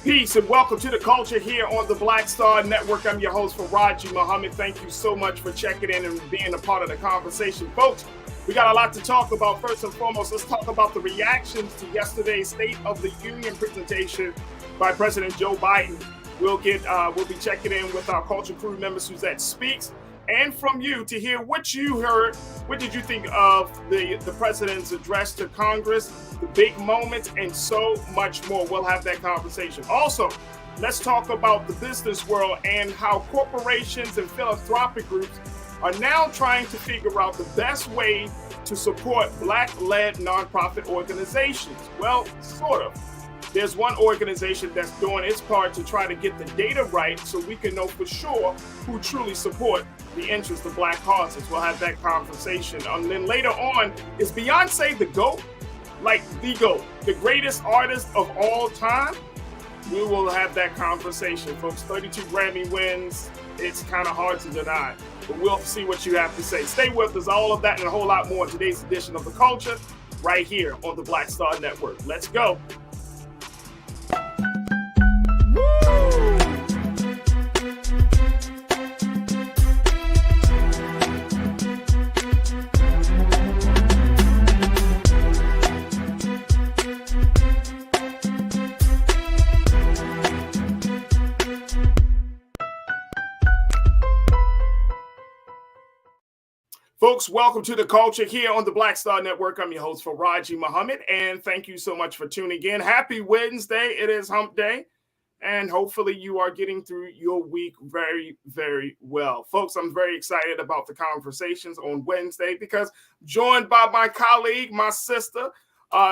Peace and welcome to the culture here on the Black Star Network. I'm your host, Farajii Muhammad. Thank you so much for checking in and being a part of the conversation. Folks, we got a lot to talk about. First and foremost, let's talk about the reactions to yesterday's State of the Union presentation by President Joe Biden. We'll be checking in with our culture crew member, Suzette Speaks, and from you to hear what you heard. What did you think of the president's address to Congress, the big moments, and so much more? We'll have that conversation. Also, let's talk about the business world and how corporations and philanthropic groups are now trying to figure out the best way to support Black-led nonprofit organizations. Well, sort of. There's one organization that's doing its part to try to get the data right so we can know for sure who truly support the interests of Black causes. We'll have that conversation. And then later on, is Beyonce the GOAT? Like the GOAT, the greatest artist of all time? We will have that conversation, folks. 32 Grammy wins. It's kind of hard to deny, but we'll see what you have to say. Stay with us. All of that and a whole lot more in today's edition of The Culture right here on the Black Star Network. Let's go. Folks, welcome to the culture here on the Black Star Network. I'm your host, Farajii Muhammad, and thank you so much for tuning in. Happy Wednesday. It is hump day, and hopefully you are getting through your week very, very well. Folks, I'm very excited about the conversations on Wednesday because I'm joined by my colleague, my sister,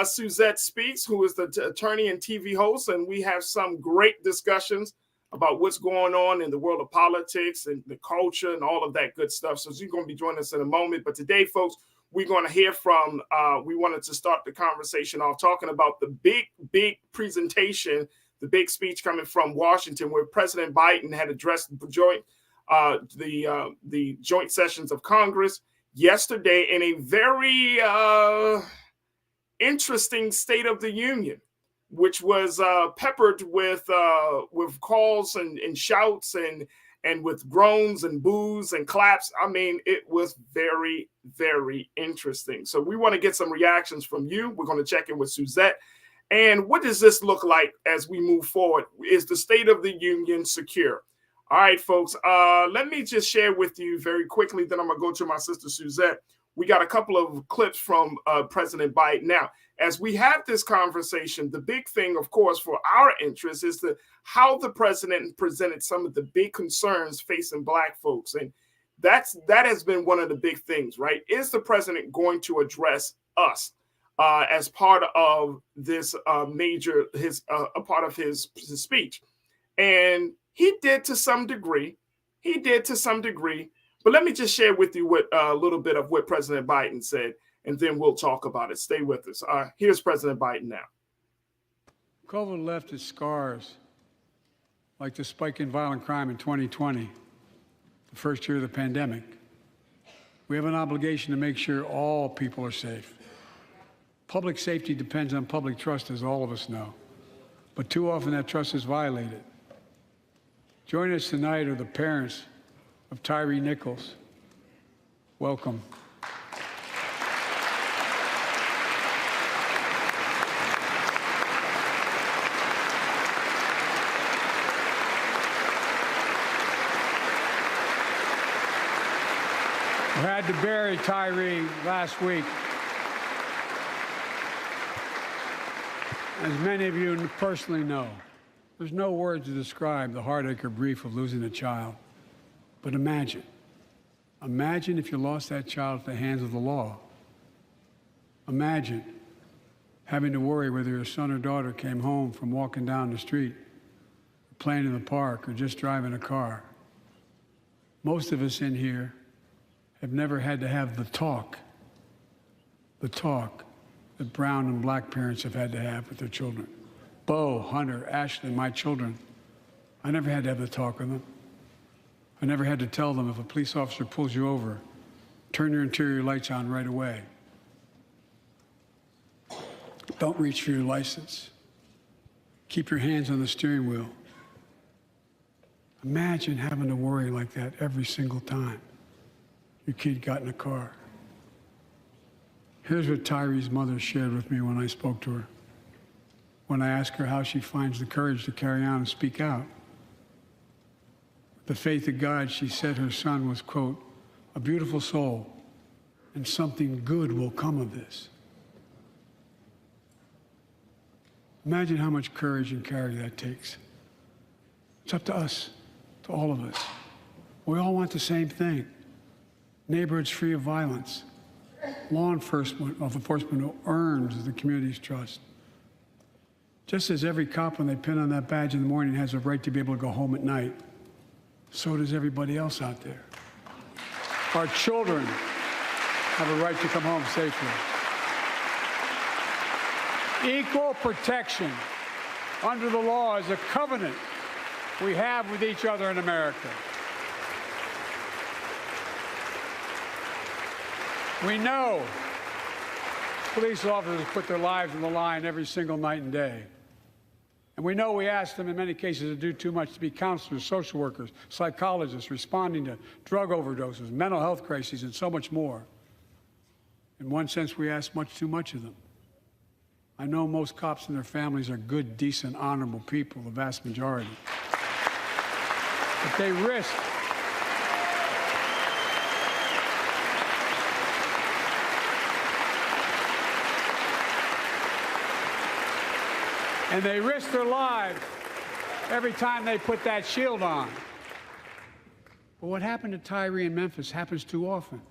Suzette Speaks, who is the attorney and TV host, and we have some great discussions about what's going on in the world of politics and the culture and all of that good stuff. So she's going to be joining us in a moment. But today, folks, we're going to hear from, we wanted to start the conversation off talking about the big presentation, the big speech coming from Washington where President Biden had addressed the joint sessions of Congress yesterday in a very interesting State of the Union, which was peppered with calls and shouts and with groans and boos and claps. I mean, it was very, very interesting. So we want to get some reactions from you. We're going to check in with Suzette. And what does this look like as we move forward? Is the State of the Union secure? All right, folks, let me just share with you very quickly. Then I'm going to go to my sister Suzette. We got a couple of clips from President Biden. Now, as we have this conversation, the big thing, of course, for our interest is how the president presented some of the big concerns facing Black folks. And that has been one of the big things, right? Is the president going to address us as part of this a part of his speech? And he did to some degree. But let me just share with you a little bit of what President Biden said, and then we'll talk about it. Stay with us. Here's President Biden now. COVID left its scars, like the spike in violent crime in 2020, the first year of the pandemic. We have an obligation to make sure all people are safe. Public safety depends on public trust, as all of us know. But too often that trust is violated. Joining us tonight are the parents of Tyree Nichols. Welcome. We had to bury Tyree last week. As many of you personally know, there's no words to describe the heartache or grief of losing a child. But imagine if you lost that child at the hands of the law. Imagine having to worry whether your son or daughter came home from walking down the street, playing in the park, or just driving a car. Most of us in here have never had to have the talk that brown and Black parents have had to have with their children. Bo, Hunter, Ashley, my children, I never had to have the talk with them. I never had to tell them if a police officer pulls you over, turn your interior lights on right away. Don't reach for your license. Keep your hands on the steering wheel. Imagine having to worry like that every single time your kid got in a car. Here's what Tyree's mother shared with me when I spoke to her. When I asked her how she finds the courage to carry on and speak out. With the faith of God, she said her son was, quote, a beautiful soul, and something good will come of this. Imagine how much courage and carry that takes. It's up to us, to all of us. We all want the same thing. Neighborhoods free of violence. Law enforcement who earns the community's trust. Just as every cop, when they pin on that badge in the morning, has a right to be able to go home at night, so does everybody else out there. Our children have a right to come home safely. Equal protection under the law is a covenant we have with each other in America. We know police officers put their lives on the line every single night and day. And we know we ask them in many cases to do too much, to be counselors, social workers, psychologists, responding to drug overdoses, mental health crises, and so much more. In one sense, we ask much too much of them. I know most cops and their families are good, decent, honorable people, the vast majority. But they risk their lives every time they put that shield on. But what happened to Tyree in Memphis happens too often.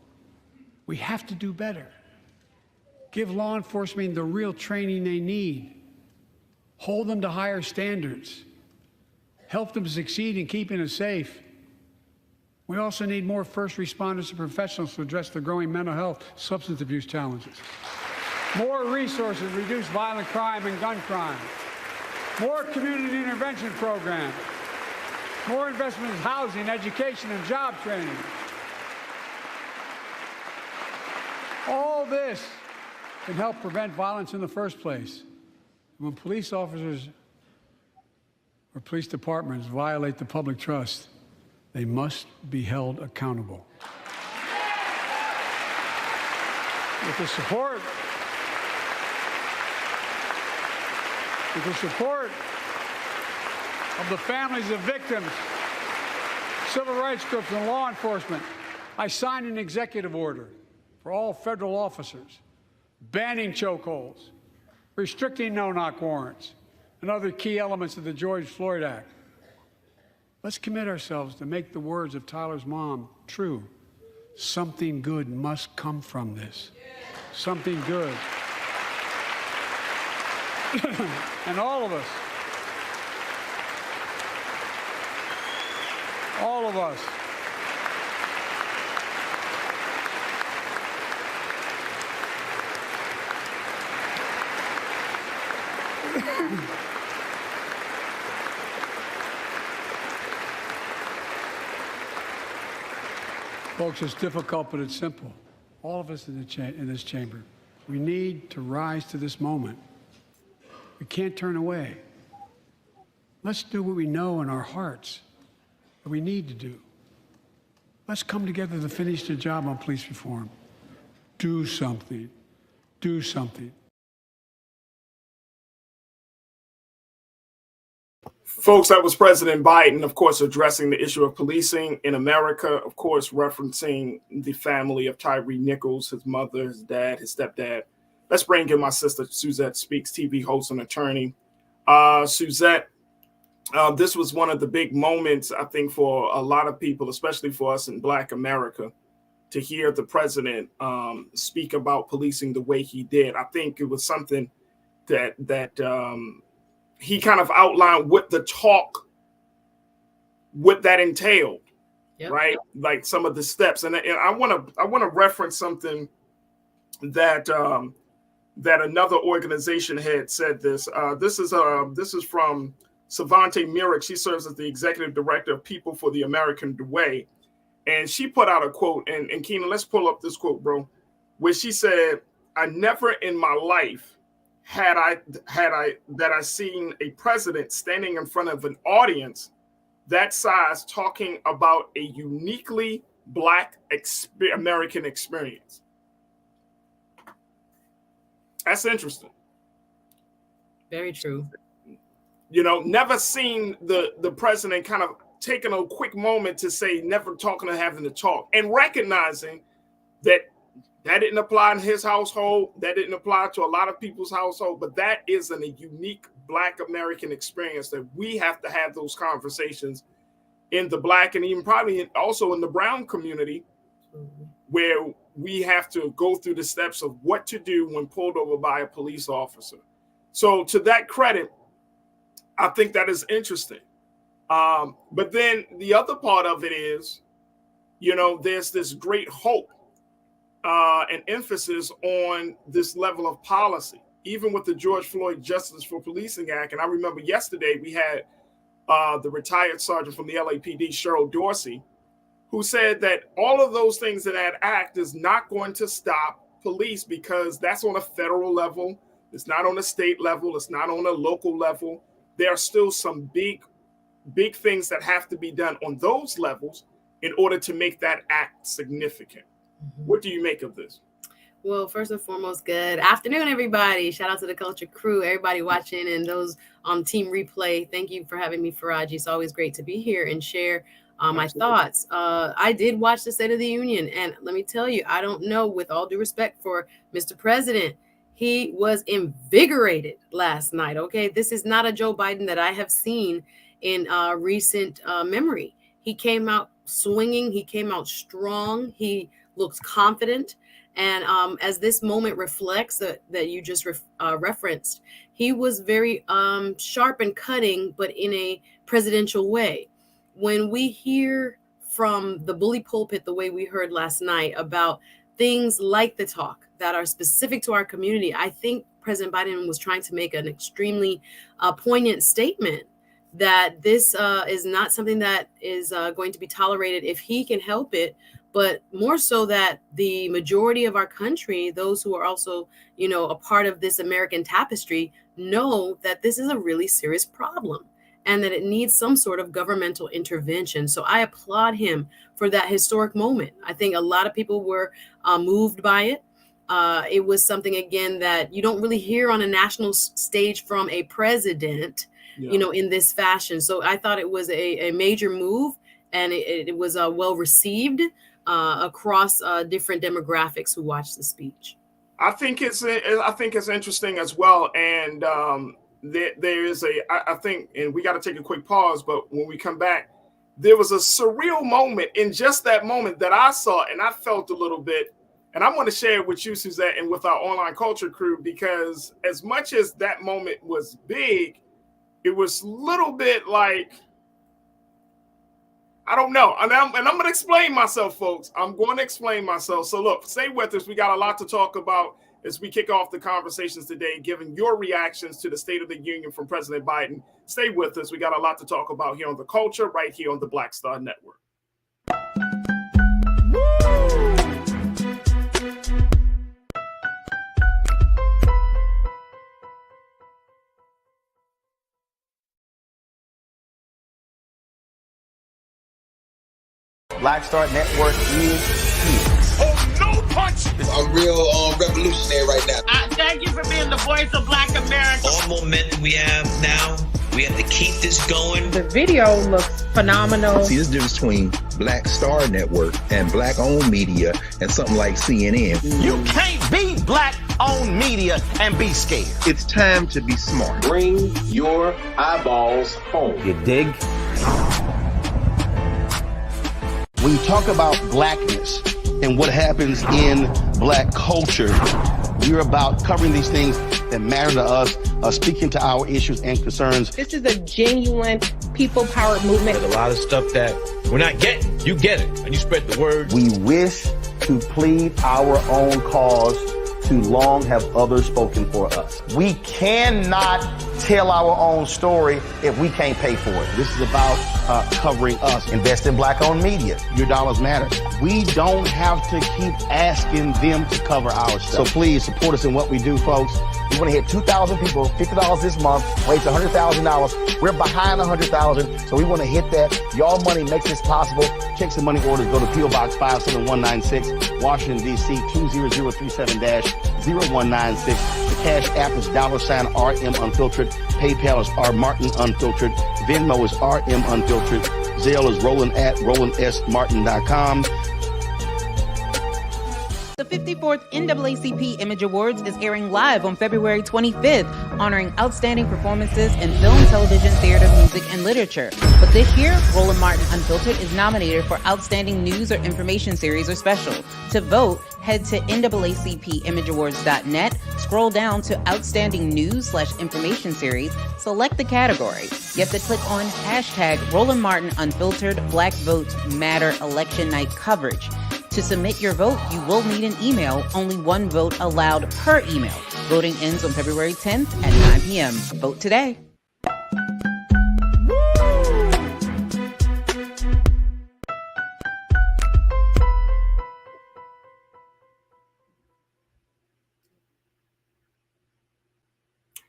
We have to do better. Give law enforcement the real training they need. Hold them to higher standards. Help them succeed in keeping us safe. We also need more first responders and professionals to address the growing mental health, substance abuse challenges. More resources to reduce violent crime and gun crime. More community intervention programs. More investment in housing, education, and job training. All this can help prevent violence in the first place. When police officers or police departments violate the public trust, they must be held accountable. With the support of the families of victims, civil rights groups, and law enforcement, I signed an executive order for all federal officers, banning chokeholds, restricting no-knock warrants, and other key elements of the George Floyd Act. Let's commit ourselves to make the words of Tyler's mom true. Something good must come from this. Something good. And all of us, folks, it's difficult, but it's simple. All of us in this chamber, we need to rise to this moment. We can't turn away. Let's do what we know in our hearts that we need to do. Let's come together to finish the job on police reform. Do something. Do something. Folks, that was President Biden, of course, addressing the issue of policing in America, of course, referencing the family of Tyre Nichols, his mother, his dad, his stepdad. Let's bring in my sister, Suzette Speaks, TV host and attorney. Suzette, this was one of the big moments, I think, for a lot of people, especially for us in Black America, to hear the president speak about policing the way he did. I think it was something that he kind of outlined what the talk, what that entailed, yep. Right? Like some of the steps. And I want to reference something that that another organization had said this. This is from Savante Myrick. She serves as the executive director of People for the American Way. And she put out a quote, and Keenan, let's pull up this quote, bro, where she said, "I never in my life had I seen a president standing in front of an audience that size talking about a uniquely Black American experience. That's interesting. Very true. You know, never seen the president kind of taking a quick moment to say never talking or having to talk, and recognizing that didn't apply in his household, that didn't apply to a lot of people's household, but that is a unique Black American experience that we have to have those conversations in the Black and even probably also in the brown community, where we have to go through the steps of what to do when pulled over by a police officer. So to that credit, I think that is interesting. But then the other part of it is, you know, there's this great hope and emphasis on this level of policy, even with the George Floyd Justice for Policing Act. And I remember yesterday we had the retired sergeant from the LAPD, Cheryl Dorsey, who said that all of those things in that act is not going to stop police because that's on a federal level. It's not on a state level. It's not on a local level. There are still some big things that have to be done on those levels in order to make that act significant. What do you make of this? Well, first and foremost, good afternoon, everybody. Shout out to the Culture Crew, everybody watching, and those on Team Replay. Thank you for having me, Farajii. It's always great to be here and share my thoughts. I did watch the State of the Union, and let me tell you, I don't know, with all due respect for Mr. President, he was invigorated last night, okay? This is not a Joe Biden that I have seen in recent memory. He came out swinging. He came out strong. He looks confident. And as this moment reflects that you just referenced, he was very sharp and cutting, but in a presidential way. When we hear from the bully pulpit, the way we heard last night about things like the talk that are specific to our community, I think President Biden was trying to make an extremely poignant statement that this is not something that is going to be tolerated if he can help it, but more so that the majority of our country, those who are also, you know, a part of this American tapestry, know that this is a really serious problem and that it needs some sort of governmental intervention. So I applaud him for that historic moment. I think a lot of people were moved by it. It was something, again, that you don't really hear on a national stage from a president, you know, in this fashion. So I thought it was a major move, and it was well received across different demographics who watched the speech. I think it's interesting as well. And there is I think, and we got to take a quick pause, but when we come back, there was a surreal moment in just that moment that I saw, and I felt a little bit, and I want to share it with you, Suzette, and with our online culture crew, because as much as that moment was big, it was a little bit like, I don't know. And I'm going to explain myself, folks. I'm going to explain myself. So look, stay with us. We got a lot to talk about as we kick off the conversations today, giving your reactions to the State of the Union from President Biden. Stay with us. We got a lot to talk about here on The Culture, right here on the Black Star Network. Black Star Network is here. Oh, no punch! I'm real revolutionary right now. Thank you for being the voice of Black America. All momentum we have now, we have to keep this going. The video looks phenomenal. See, this difference between Black Star Network and Black-owned media and something like CNN. You can't be Black-owned media and be scared. It's time to be smart. Bring your eyeballs home. You dig? When you talk about blackness and what happens in Black culture, you're about covering these things that matter to us, speaking to our issues and concerns. This is a genuine people-powered movement. There's a lot of stuff that we're not getting. You get it, and you spread the word. We wish to plead our own cause Too long have others spoken for us. We cannot tell our own story if we can't pay for it. This is about covering us. Invest in black-owned media. Your dollars matter. We don't have to keep asking them to cover our So stuff. please support us in what we do, folks. We want to hit 2,000 people, $50 this month, raise $100,000. We're behind 100,000, so we want to hit that. Y'all money makes this possible. Checks and money orders go to P.O. Box 57196, Washington, D.C. 20037-0196. The Cash App is $RM Unfiltered. PayPal is R Martin Unfiltered. Venmo is RM Unfiltered. Zelle is Roland at RolandSMartin.com. The 54th NAACP Image Awards is airing live on February 25th, honoring outstanding performances in film, television, theater, music, and literature. But this year, Roland Martin Unfiltered is nominated for Outstanding News or Information Series or Special. To vote, head to NAACPImageAwards.net, scroll down to Outstanding News/Information Series, select the category. You have to click on hashtag Roland Martin Unfiltered Black Votes Matter Election Night Coverage. To submit your vote, you will need an email. Only one vote allowed per email. Voting ends on February 10th at 9 p.m. Vote today.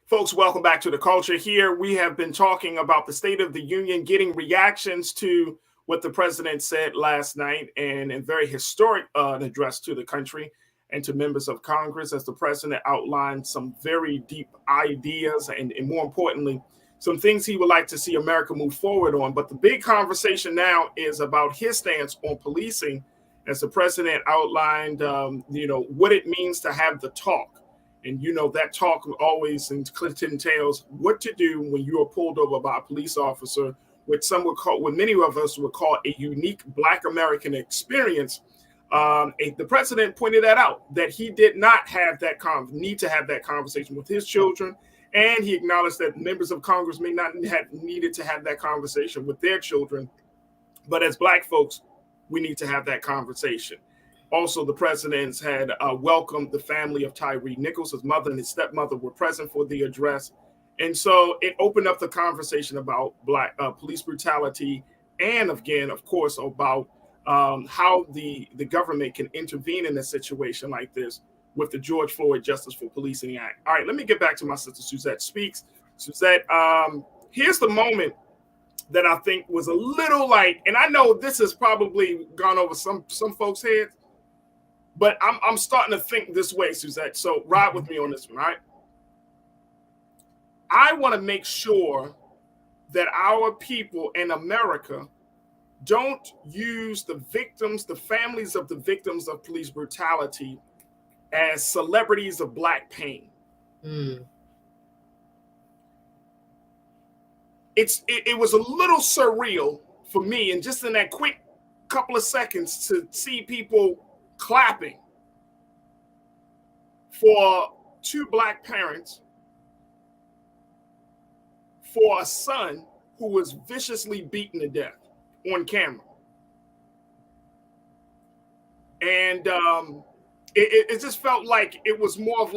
Folks, welcome back to The Culture. Here we have been talking about the State of the Union, getting reactions to what the president said last night, and a very historic address to the country and to members of Congress, as the president outlined some very deep ideas and more importantly, some things he would like to see America move forward on. But the big conversation now is about his stance on policing, as the president outlined, what it means to have the talk. And, that talk always entails what to do when you are pulled over by a police officer, what many of us would call a unique Black American experience. The president pointed that out, that he did not have that need to have that conversation with his children. And he acknowledged that members of Congress may not have needed to have that conversation with their children. But as Black folks, we need to have that conversation. Also, the presidents had welcomed the family of Tyree Nichols. His mother and his stepmother were present for the address. And so it opened up the conversation about Black police brutality, and again, of course, about how the government can intervene in a situation like this with the George Floyd Justice for Policing Act. All right, let me get back to my sister Suzette Speaks. Suzette, here's the moment that I think was a little and I know this has probably gone over some folks' heads, but I'm starting to think this way, Suzette. So ride with me on this one, all right? I want to make sure that our people in America don't use the victims, the families of the victims of police brutality, as celebrities of Black pain. It was a little surreal for me, and just in that quick couple of seconds, to see people clapping for two Black parents for a son who was viciously beaten to death on camera. And it just felt like it was more of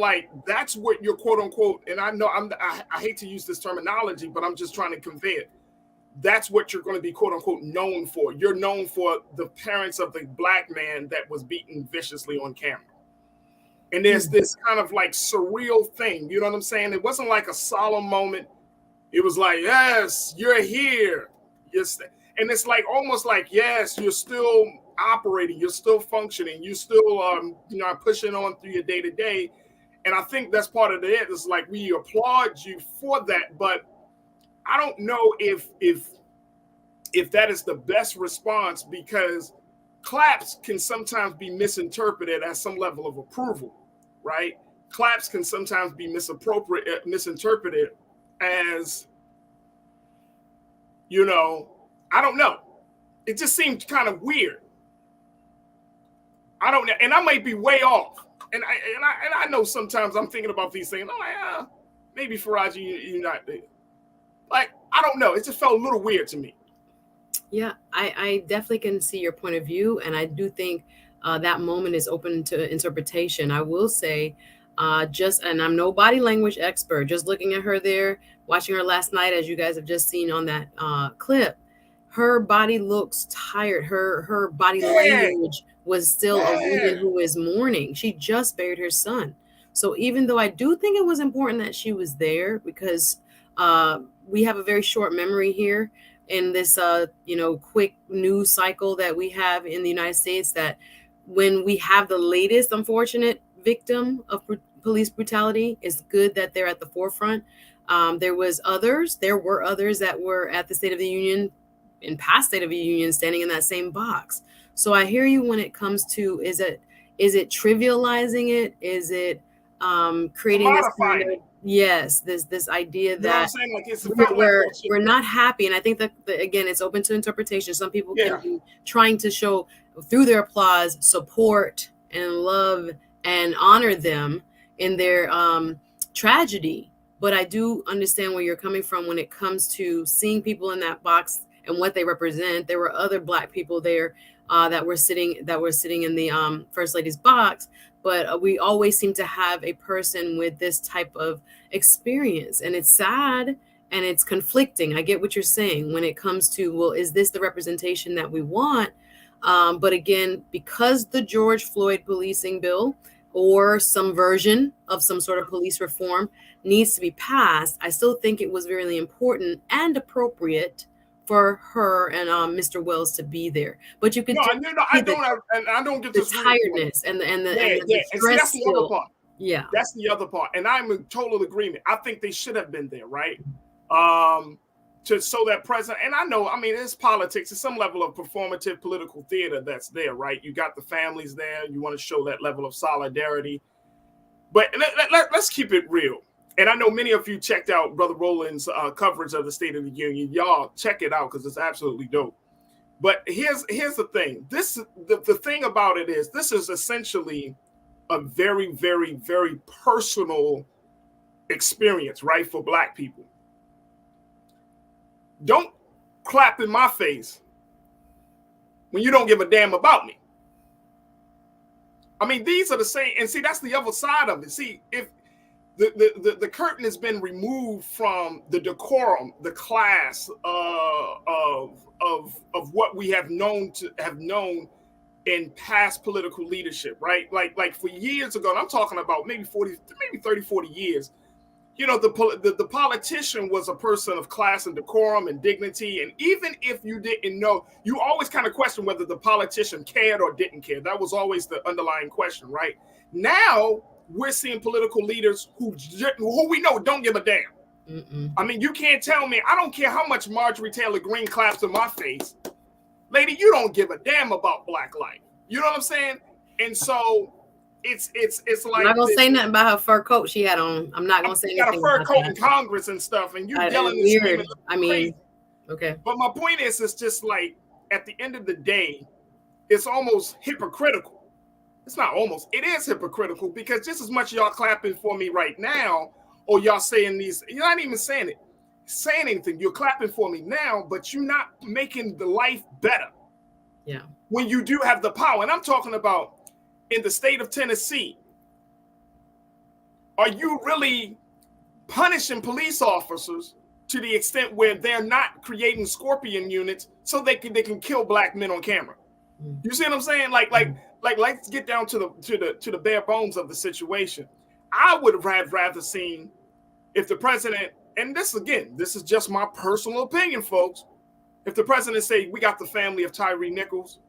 that's what you're quote unquote, and I know I hate to use this terminology, but I'm just trying to convey it. That's what you're going to be quote unquote known for. You're known for the parents of the Black man that was beaten viciously on camera. And there's this kind of surreal thing, you know what I'm saying? It wasn't like a solemn moment. It was yes, you're here. Yes. And it's almost yes, you're still operating, you're still functioning, you're still pushing on through your day to day. And I think that's part of it. It's we applaud you for that, but I don't know if that is the best response, because claps can sometimes be misinterpreted as some level of approval, right? Claps can sometimes be misinterpreted as, I don't know. It just seemed kind of weird. I don't know, and I might be way off. And I know sometimes I'm thinking about these things. I'm maybe Farajii, you're not there. I don't know. It just felt a little weird to me. Yeah, I definitely can see your point of view, and I do think that moment is open to interpretation. I will say, and I'm no body language expert, just looking at her there, watching her last night, as you guys have just seen on that clip, her body looks tired. Her body language was still a woman who is mourning. She just buried her son. So even though I do think it was important that she was there, because we have a very short memory here in this, quick news cycle that we have in the United States, that when we have the latest unfortunate victim of police brutality, it's good that they're at the forefront. There were others that were at the State of the Union, in past State of the Union, standing in that same box. So I hear you when it comes to, is it trivializing it? Is it creating this kind of, yes, this idea that we're not happy? And I think that again, it's open to interpretation. Some people can be trying to show through their applause, support and love and honor them in their tragedy. But I do understand where you're coming from when it comes to seeing people in that box and what they represent. There were other Black people there that were sitting in the First Lady's box, but we always seem to have a person with this type of experience, and it's sad and it's conflicting. I get what you're saying when it comes to, well, is this the representation that we want? But again, because the George Floyd policing bill or some version of some sort of police reform needs to be passed, I still think it was really important and appropriate for her and Mr. Wells to be there. But you could I don't get the tiredness and the stress. See, that's the other part. Yeah, that's the other part, and I'm in total agreement. I think they should have been there, right? So that president, and I know, I mean, it's politics. It's some level of performative political theater that's there, right? You got the families there. You want to show that level of solidarity. But let's keep it real. And I know many of you checked out Brother Roland's coverage of the State of the Union. Y'all check it out because it's absolutely dope. But here's the thing. The thing about it is, this is essentially a very, very, very personal experience, right, for Black people. Don't clap in my face when you don't give a damn about me. I mean, these are the same, and see, that's the other side of it. See, if the curtain has been removed from the decorum, the class of what we have known in past political leadership, right? Like for years ago, and I'm talking about maybe 30, 40 years, you know, the politician was a person of class and decorum and dignity. And even if you didn't know, you always kind of question whether the politician cared or didn't care. That was always the underlying question, right? Now we're seeing political leaders who we know don't give a damn. Mm-mm. I mean, you can't tell me, I don't care how much Marjorie Taylor Greene claps in my face. Lady, you don't give a damn about Black life. You know what I'm saying? And so it's like, I'm not gonna say nothing about her fur coat she had on. I'm not gonna say anything. Got a fur coat in Congress and stuff, and you yelling and screaming. I mean, okay. But my point is, it's just like, at the end of the day, it's almost hypocritical. It's not almost, it is hypocritical, because just as much y'all clapping for me right now, or y'all saying these, you're not even saying anything. You're clapping for me now, but you're not making the life better. Yeah. When you do have the power, and I'm talking about in the state of Tennessee, are you really punishing police officers to the extent where they're not creating scorpion units so they can kill Black men on camera? You see what I'm saying? Like let's get down to the bare bones of the situation. I would have rather seen if the president, and this is just my personal opinion, folks. If the president say, we got the family of Tyree Nichols,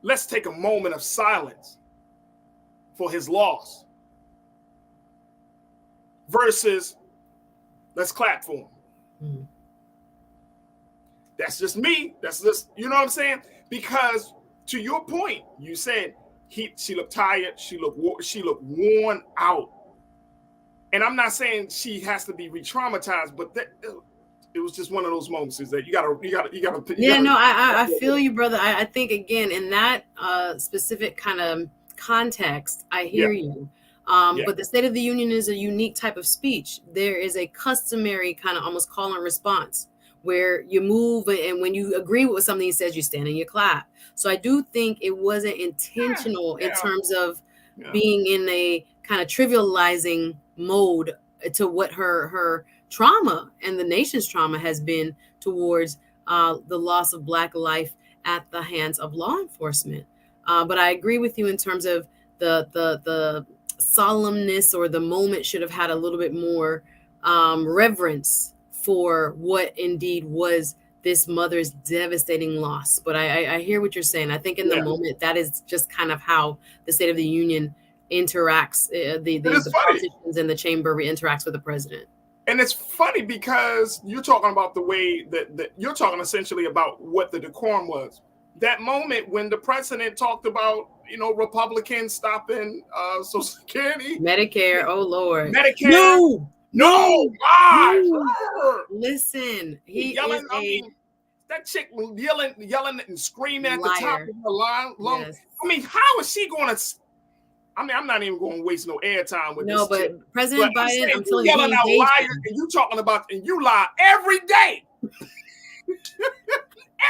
let's take a moment of silence for his loss, versus let's clap for him. Mm-hmm. That's just me. That's just, you know what I'm saying? Because to your point, you said she looked tired, she looked worn out. And I'm not saying she has to be re-traumatized, but it was just one of those moments that you gotta. Yeah, no, I feel you, brother. I think, again, in that specific kind of context, I hear you. But the State of the Union is a unique type of speech. There is a customary kind of almost call and response where you move, and when you agree with something he says, you stand and you clap. So I do think it wasn't intentional in terms of being in a kind of trivializing mode to what her trauma and the nation's trauma has been towards the loss of Black life at the hands of law enforcement. But I agree with you in terms of the solemnness, or the moment should have had a little bit more reverence for what indeed was this mother's devastating loss. But I hear what you're saying. I think in the moment, that is just kind of how the State of the Union interacts, the politicians in the chamber interacts with the president. And it's funny because you're talking about the way that you're talking essentially about what the decorum was. That moment when the president talked about, Republicans stopping Social Security, Medicare. Oh Lord, Medicare. No, gosh. Listen, he yelling. is that chick yelling and screaming at the top of the line. Yes. I mean, how is she going to? I'm not even going to waste no airtime with this. No, but chick. President Biden, I'm telling you, yelling out liar, and you talking about, and you lie every day.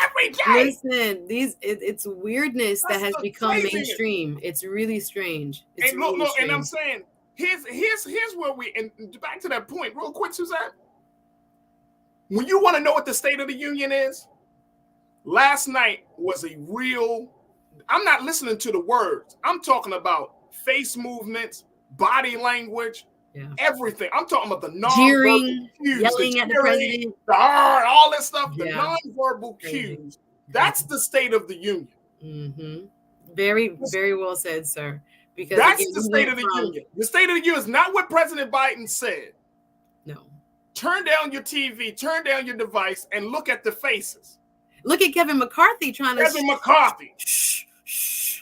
Every day. Listen, it's weirdness that has become mainstream. It's really strange. It's and really look, strange. and I'm saying, here's where and back to that point, real quick, Suzanne. When you want to know what the State of the Union is, last night was a real. I'm not listening to the words. I'm talking about face movements, body language, everything. I'm talking about the non-verbal cues, yelling at the president, all that stuff, the non-verbal cues. That's the State of the Union. Mm-hmm. Very, very well said, sir. Because that's the State of the Union. The State of the Union is not what President Biden said. No. Turn down your TV, turn down your device, and look at the faces. Look at Kevin McCarthy trying to. Kevin McCarthy.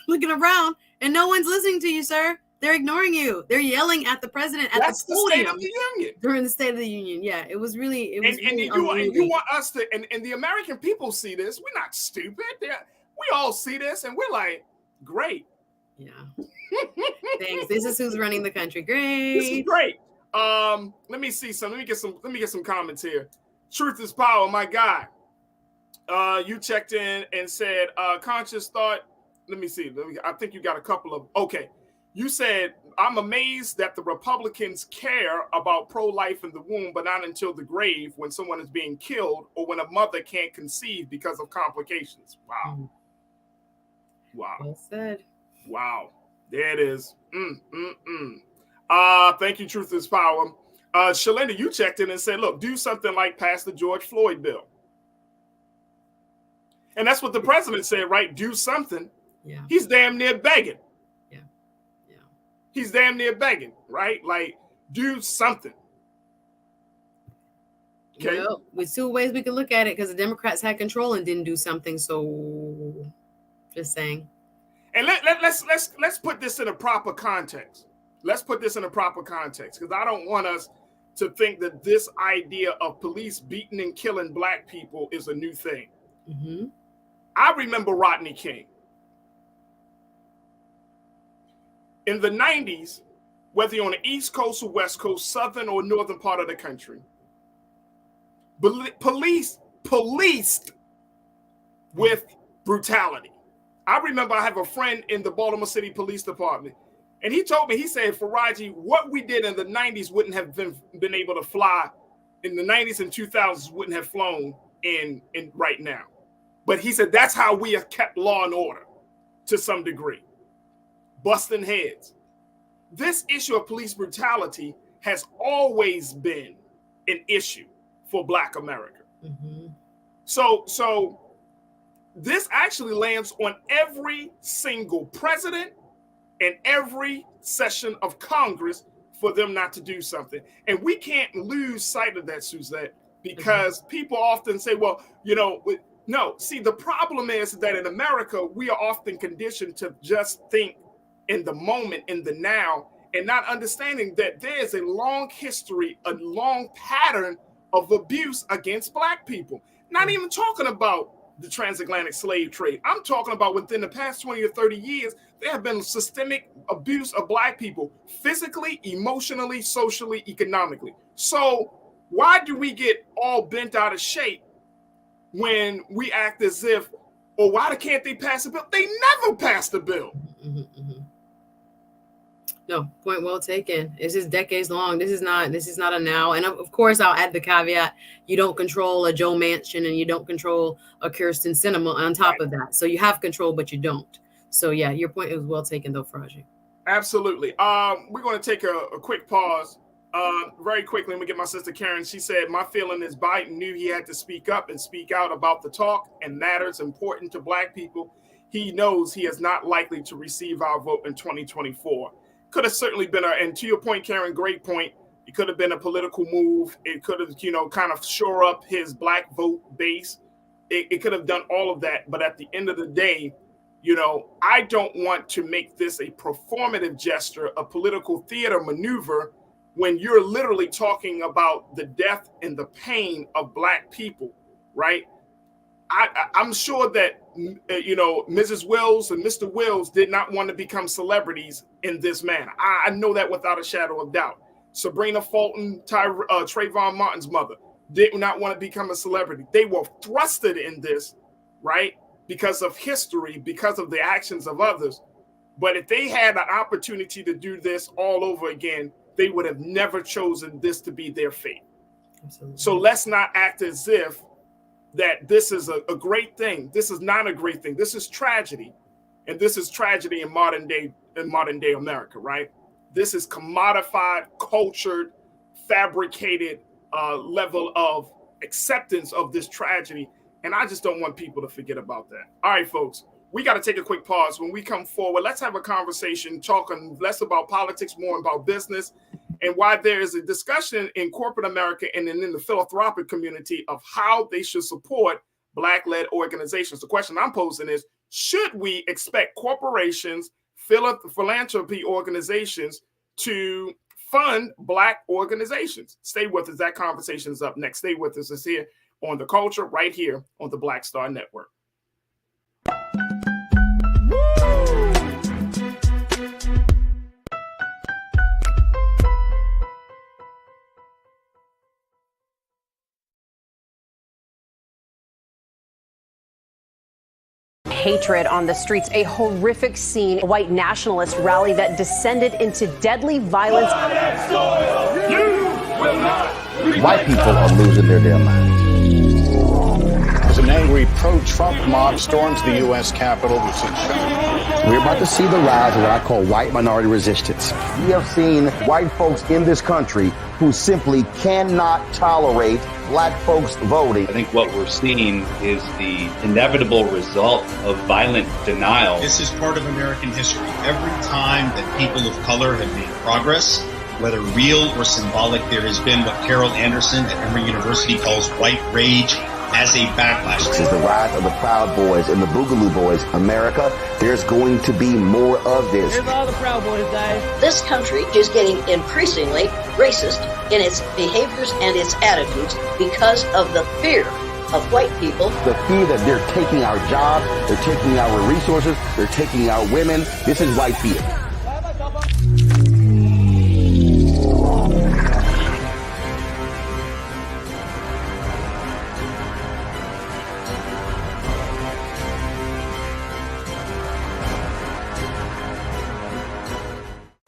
Looking around, and no one's listening to you, sir. They're ignoring you. They're yelling at the president at the podium. State of the Union. During the State of the Union. Yeah, it was really. And you want us to, and the American people see this. We're not stupid. We all see this, and we're like, great. Yeah. Thanks. This is who's running the country. Great. This is great. Let me see some. Let me get some comments here. Truth is power, my guy. You checked in and said, conscious thought. Let me see. I think you got a couple of. Okay. You said, I'm amazed that the Republicans care about pro-life in the womb, but not until the grave when someone is being killed or when a mother can't conceive because of complications. Wow. Wow. Well said. Wow. There it is. Thank you, Truth is Power. Shalinda, you checked in and said, look, do something like pass the George Floyd bill. And that's what the president said, right? Do something. Yeah. He's damn near begging. Yeah. Yeah. He's damn near begging, right? Like, do something. Okay. Well, with two ways we could look at it, because the Democrats had control and didn't do something. So just saying. And let's put this in a proper context. Let's put this in a proper context, because I don't want us to think that this idea of police beating and killing Black people is a new thing. Mm-hmm. I remember Rodney King. In the 90s, whether you're on the East Coast or West Coast, southern or northern part of the country, policed with brutality. I remember I have a friend in the Baltimore City Police Department, and he told me, he said, Farajii, what we did in the 90s wouldn't have been able to fly in the 90s and 2000s, wouldn't have flown in right now. But he said, that's how we have kept law and order to some degree. Busting heads. This issue of police brutality has always been an issue for Black America. Mm-hmm. So this actually lands on every single president and every session of Congress for them not to do something. And we can't lose sight of that, Suzette, because people often say, well, no. See, the problem is that in America, we are often conditioned to just think in the moment, in the now, and not understanding that there is a long history, a long pattern of abuse against Black people. Not even talking about the transatlantic slave trade. I'm talking about within the past 20 or 30 years, there have been systemic abuse of Black people, physically, emotionally, socially, economically. So why do we get all bent out of shape when we act as if, or why can't they pass a bill? They never passed a bill. No, point well taken. This is decades long. This is not a now. And of course, I'll add the caveat: you don't control a Joe Manchin and you don't control a Kirsten Sinema on top of that. So you have control, but you don't. So yeah, your point is well taken, though, Farajii. Absolutely. We're going to take a quick pause. Very quickly, let me get my sister Karen. She said, my feeling is Biden knew he had to speak up and speak out about the talk and matters important to Black people. He knows he is not likely to receive our vote in 2024. Could have certainly been and to your point, Karen, great point. It could have been a political move. It could have, kind of shore up his Black vote base. It could have done all of that. But at the end of the day, I don't want to make this a performative gesture, a political theater maneuver, when you're literally talking about the death and the pain of Black people, right? I'm sure that, Mrs. Wills and Mr. Wills did not want to become celebrities in this manner. I know that without a shadow of doubt. Sabrina Fulton, Trayvon Martin's mother, did not want to become a celebrity. They were thrusted in this, right? Because of history, because of the actions of others. But if they had an opportunity to do this all over again, they would have never chosen this to be their fate. Absolutely. So let's not act as if that this is a great thing. This is not a great thing. This is tragedy. And this is tragedy in modern day America, right? This is commodified, cultured, fabricated level of acceptance of this tragedy. And I just don't want people to forget about that. All right, folks, we got to take a quick pause. When we come forward, let's have a conversation talking less about politics, more about business, and why there is a discussion in corporate America and in the philanthropic community of how they should support Black-led organizations. The question I'm posing is, should we expect corporations, philanthropy organizations to fund Black organizations? Stay with us. That conversation is up next. Stay with us. It's here on The Culture, right here on the Black Star Network. Hatred on the streets, a horrific scene, a white nationalist rally that descended into deadly violence. White people are losing their damn minds. As an angry pro-Trump mob storms the U.S. Capitol, we're about to see the rise of what I call white minority resistance. We have seen white folks in this country who simply cannot tolerate Black folks voting. I think what we're seeing is the inevitable result of violent denial. This is part of American history. Every time that people of color have made progress, whether real or symbolic, there has been what Carol Anderson at Emory University calls white rage as a backlash. This is the rise of the Proud Boys and the Boogaloo Boys. America, there's going to be more of this. Here's all the Proud Boys, guys. This country is getting increasingly racist in its behaviors and its attitudes because of the fear of white people. The fear that they're taking our jobs, they're taking our resources, they're taking our women. This is white fear.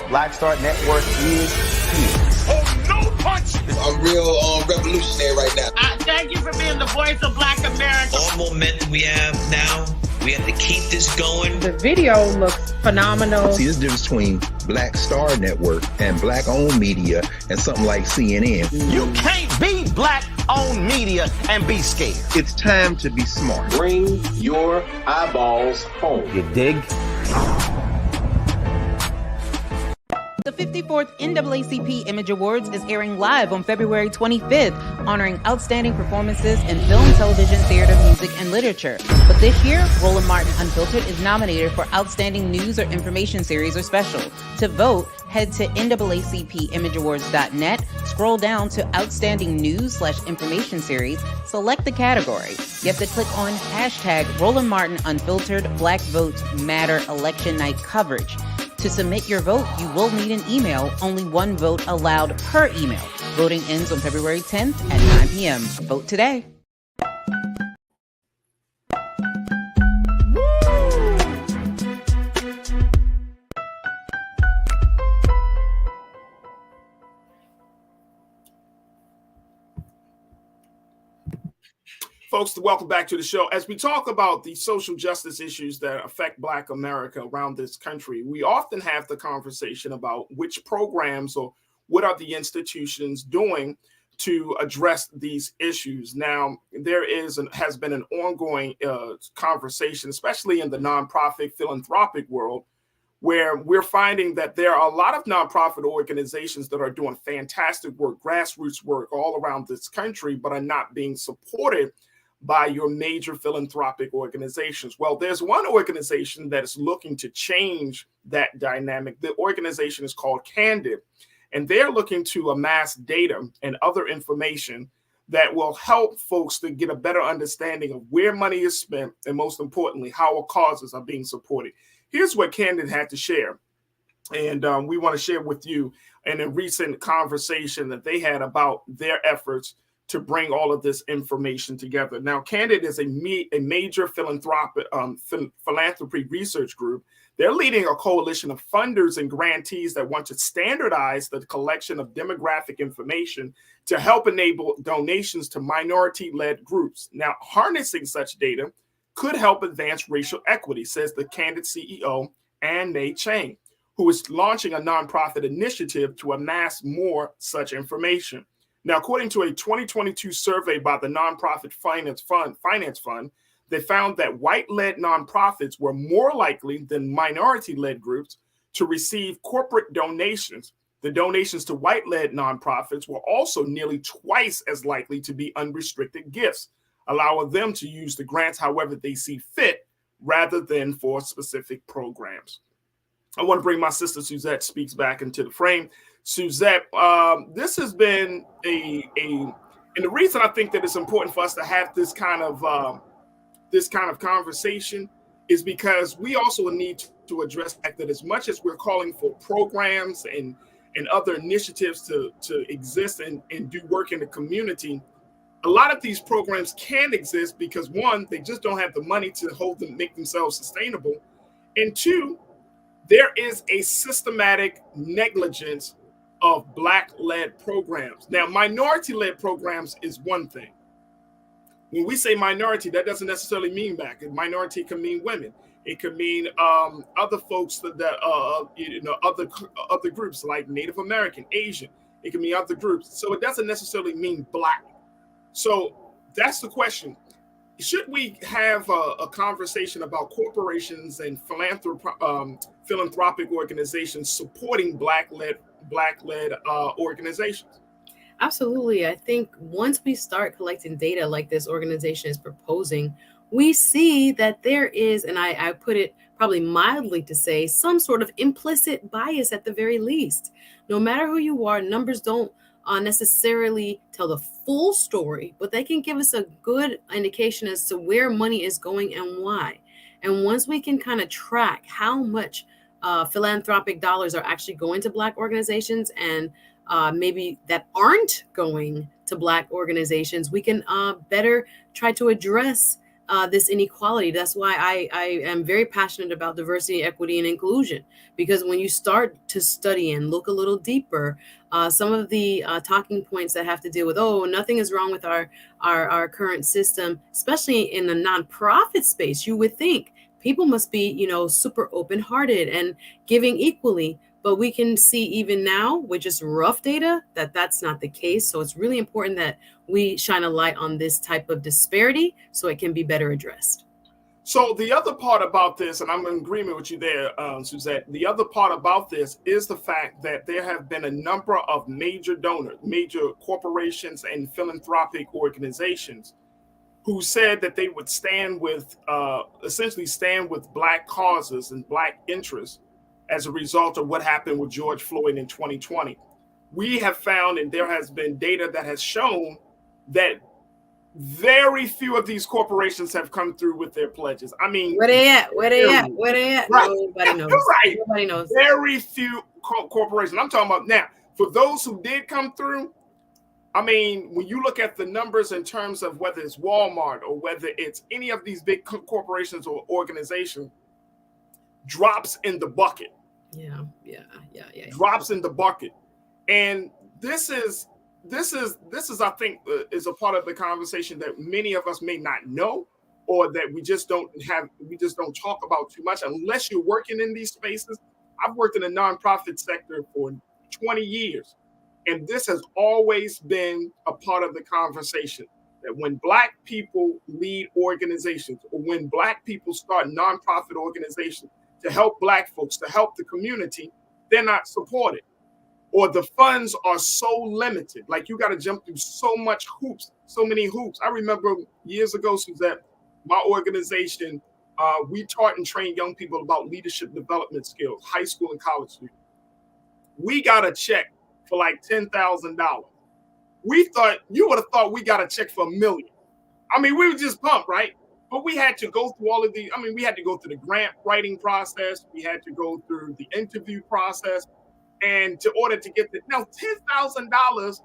Black Star Network is here. Oh, no punch! I'm real revolutionary right now. Thank you for being the voice of Black America. All momentum we have now, we have to keep this going. The video looks phenomenal. See, this difference between Black Star Network and Black-owned media and something like CNN. You can't be Black-owned media and be scared. It's time to be smart. Bring your eyeballs home. You dig? The 54th NAACP Image Awards is airing live on February 25th, honoring outstanding performances in film, television, theater, music, and literature. But this year, Roland Martin Unfiltered is nominated for Outstanding News or Information Series or Special. To vote, head to NAACPImageAwards.net, scroll down to Outstanding News/Information Series, select the category. You have to click on hashtag Roland Martin Unfiltered Black Votes Matter Election Night Coverage. To submit your vote, you will need an email. Only one vote allowed per email. Voting ends on February 10th at 9 p.m. Vote today. Folks, welcome back to the show. As we talk about the social justice issues that affect Black America around this country, we often have the conversation about which programs or what are the institutions doing to address these issues. Now, there has been an ongoing conversation, especially in the nonprofit philanthropic world, where we're finding that there are a lot of nonprofit organizations that are doing fantastic work, grassroots work all around this country, but are not being supported by your major philanthropic organizations. Well, there's one organization that is looking to change that dynamic. The organization is called Candid, and they're looking to amass data and other information that will help folks to get a better understanding of where money is spent, and most importantly, how our causes are being supported. Here's what Candid had to share, and we want to share with you in a recent conversation that they had about their efforts to bring all of this information together. Now, Candid is a major philanthropy research group. They're leading a coalition of funders and grantees that want to standardize the collection of demographic information to help enable donations to minority-led groups. Now, harnessing such data could help advance racial equity, says the Candid CEO, Ann May Chang, who is launching a nonprofit initiative to amass more such information. Now, according to a 2022 survey by the Nonprofit Finance Fund, they found that white-led nonprofits were more likely than minority-led groups to receive corporate donations. The donations to white-led nonprofits were also nearly twice as likely to be unrestricted gifts, allowing them to use the grants however they see fit rather than for specific programs. I want to bring my sister Suzette Speaks back into the frame. Suzette, this has been and the reason I think that it's important for us to have this kind of conversation is because we also need to address the fact that as much as we're calling for programs and other initiatives to exist and do work in the community, a lot of these programs can exist because one, they just don't have the money to make themselves sustainable. And two, there is a systematic negligence of Black-led programs. Now, minority-led programs is one thing. When we say minority, that doesn't necessarily mean Black. Minority can mean women. It could mean other folks other groups like Native American, Asian. It can mean other groups. So it doesn't necessarily mean Black. So that's the question. Should we have a conversation about corporations and philanthropic organizations supporting Black-led organizations? Absolutely. I think once we start collecting data like this organization is proposing, we see that there is, and I put it probably mildly to say, some sort of implicit bias at the very least. No matter who you are, numbers don't necessarily tell the full story, but they can give us a good indication as to where money is going and why. And once we can kind of track how much philanthropic dollars are actually going to Black organizations and maybe that aren't going to Black organizations, we can better try to address this inequality. That's why I am very passionate about diversity, equity, and inclusion, because when you start to study and look a little deeper, some of the talking points that have to deal with, nothing is wrong with our current system, especially in the nonprofit space, you would think people must be, super open-hearted and giving equally. But we can see even now with just rough data that that's not the case. So it's really important that we shine a light on this type of disparity so it can be better addressed. So the other part about this, and I'm in agreement with you there, Suzette, the other part about this is the fact that there have been a number of major donors, major corporations and philanthropic organizations who said that they would essentially stand with Black causes and Black interests as a result of what happened with George Floyd in 2020. We have found, and there has been data that has shown that very few of these corporations have come through with their pledges. I mean, where they at? Right. Nobody knows. Right. Nobody knows. Very few corporations. I'm talking about now. For those who did come through, I mean, when you look at the numbers in terms of whether it's Walmart or whether it's any of these big corporations or organizations, drops in the bucket. Yeah. Drops in the bucket. And this is this is I think is a part of the conversation that many of us may not know, or that we just don't talk about too much unless you're working in these spaces. I've worked in the nonprofit sector for 20 years, and this has always been a part of the conversation, that when Black people lead organizations, or when Black people start nonprofit organizations to help Black folks, to help the community, they're not supported, or the funds are so limited. Like, you got to jump through so many hoops. I remember years ago, Suzette, my organization, we taught and trained young people about leadership development skills, high school and college students. We got a check for like $10,000. You would have thought we got a check for $1 million. I mean, we were just pumped, right? But we had to go through all of we had to go through the grant writing process. We had to go through the interview process. And to order to get now, $10,000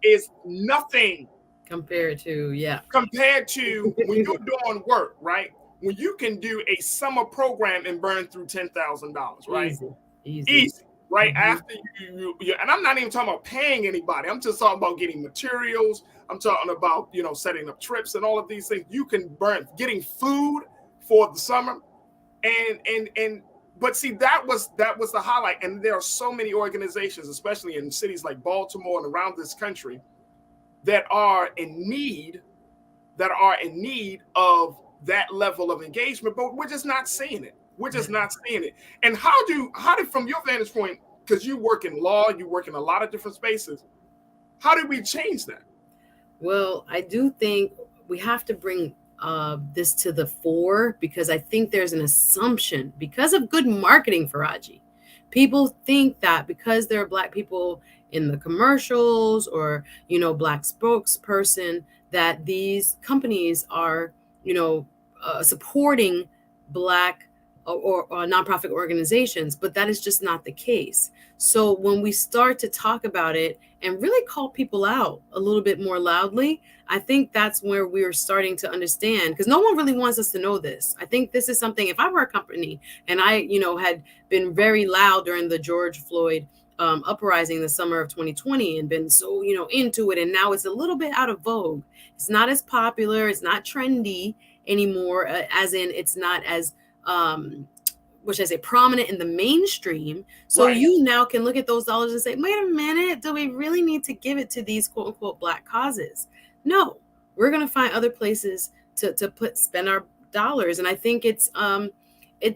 is nothing compared to when you're doing work, right? When you can do a summer program and burn through $10,000, right? Easy, right? Mm-hmm. After you, and I'm not even talking about paying anybody. I'm just talking about getting materials. I'm talking about, setting up trips and all of these things. You can burn getting food for the summer, but see, that was the highlight. And there are so many organizations, especially in cities like Baltimore and around this country, that are in need of that level of engagement, but we're just not seeing it. And how do from your vantage point, because you work in law, you work in a lot of different spaces, how do we change that? Well, I do think we have to bring this to the fore, because I think there's an assumption, because of good marketing, Farajii. People think that because there are Black people in the commercials or, Black spokesperson, that these companies are, supporting Black or nonprofit organizations, but that is just not the case. So when we start to talk about it and really call people out a little bit more loudly, I think that's where we're starting to understand, because no one really wants us to know this. I think this is something, if I were a company and I, had been very loud during the George Floyd uprising the summer of 2020 and been so, into it, and now it's a little bit out of vogue. It's not as popular. It's not trendy anymore, as in it's not as prominent in the mainstream. So right. You now can look at those dollars and say, wait a minute, do we really need to give it to these quote unquote Black causes? No, we're going to find other places to spend our dollars. And I think it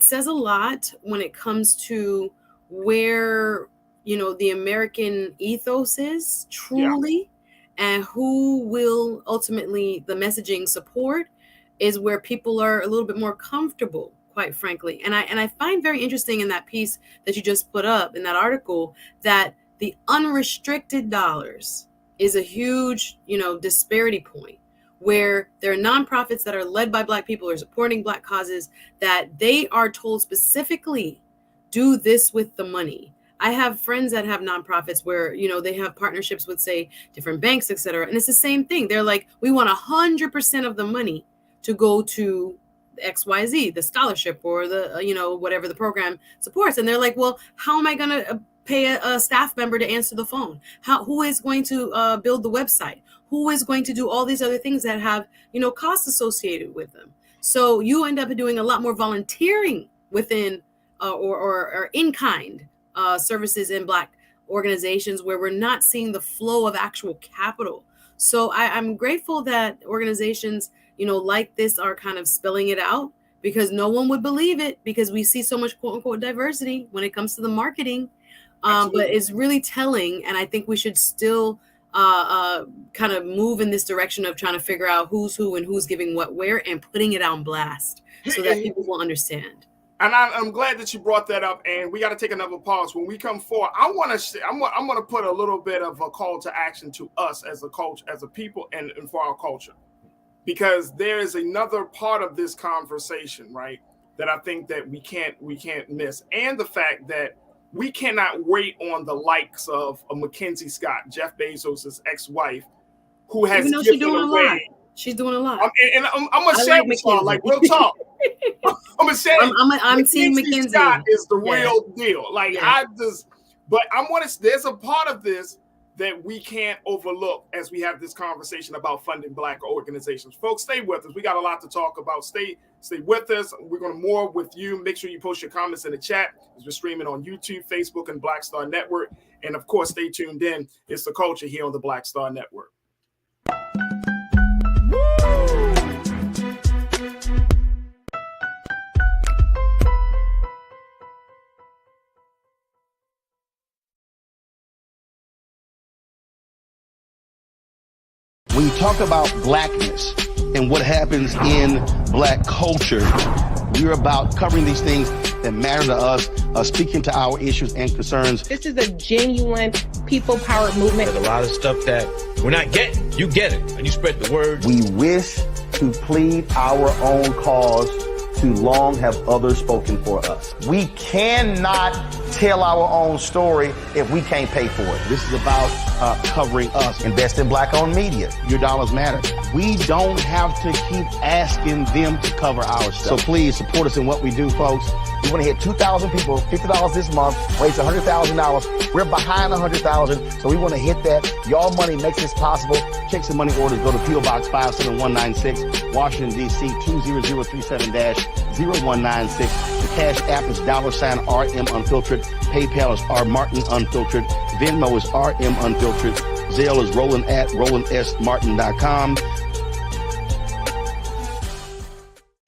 says a lot when it comes to where, the American ethos is truly, and who will ultimately the messaging support is where people are a little bit more comfortable, quite frankly. And I find very interesting in that piece that you just put up in that article, that the unrestricted dollars is a huge, disparity point, where there are nonprofits that are led by Black people or supporting Black causes, that they are told specifically, do this with the money. I have friends that have nonprofits where, they have partnerships with, say, different banks, et cetera. And it's the same thing. They're like, we want 100% of the money to go to XYZ, the scholarship or the, whatever the program supports. And they're like, well, how am I going to pay a staff member to answer the phone? Who is going to build the website? Who is going to do all these other things that have, costs associated with them? So you end up doing a lot more volunteering within or in-kind services in Black organizations, where we're not seeing the flow of actual capital. So I'm grateful that organizations, like this are kind of spelling it out, because no one would believe it, because we see so much quote unquote diversity when it comes to the marketing. But it's really telling. And I think we should still kind of move in this direction of trying to figure out who's who and who's giving what where, and putting it on blast so that people will understand. And I'm glad that you brought that up. And we got to take another pause. When we come forward, I'm going to put a little bit of a call to action to us as a culture, as a people, and for our culture, because there is another part of this conversation, right, that I think that we can't miss, and the fact that we cannot wait on the likes of Mackenzie Scott, Jeff Bezos' ex-wife, who has given away. She's doing a lot. I'm gonna share with y'all, like, real talk. I'm gonna share. I'm seeing Mackenzie Scott is the real deal. Like, there's a part of this that we can't overlook as we have this conversation about funding Black organizations. Folks, stay with us. We got a lot to talk about. Stay with us. We're going to more with you. Make sure you post your comments in the chat as we're streaming on YouTube, Facebook, and Black Star Network. And of course, stay tuned in. It's The Culture here on the Black Star Network. When you talk about blackness and what happens in Black culture, we're about covering these things that matter to us, speaking to our issues and concerns. This is a genuine people-powered movement. There's a lot of stuff that we're not getting. You get it, and you spread the word. We wish to plead our own cause. Too long have others spoken for us. We cannot tell our own story if we can't pay for it. This is about covering us. Invest in Black-owned media. Your dollars matter. We don't have to keep asking them to cover our stuff. So please support us in what we do, folks. We want to hit 2,000 people, $50 this month, raise $100,000. We're behind 100,000, so we want to hit that. Y'all money makes this possible. Checks and money orders go to P.O. Box 57196, Washington, D.C. 20037-0196. The Cash App is $RM Unfiltered. PayPal is R Martin Unfiltered. Venmo is RM Unfiltered. Zelle is Roland at RolandSMartin.com.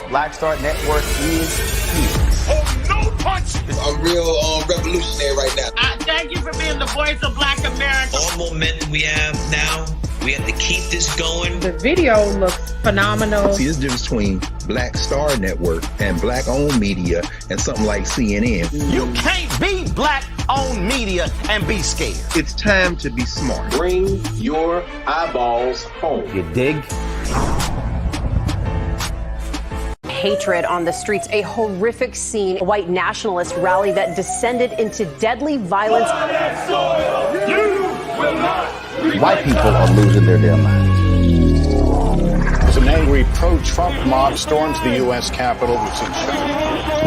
Black Star Network is here. Oh, no punch! I'm real revolutionary right now. Thank you for being the voice of Black America. All momentum we have now, we have to keep this going. The video looks phenomenal. See, there's a difference between Black Star Network and Black-owned media and something like CNN. You can't be Black-owned media and be scared. It's time to be smart. Bring your eyeballs home. You dig? Hatred on the streets, a horrific scene, a white nationalist rally that descended into deadly violence. White people are losing their damn minds. As an angry pro-Trump mob storms the U.S. Capitol,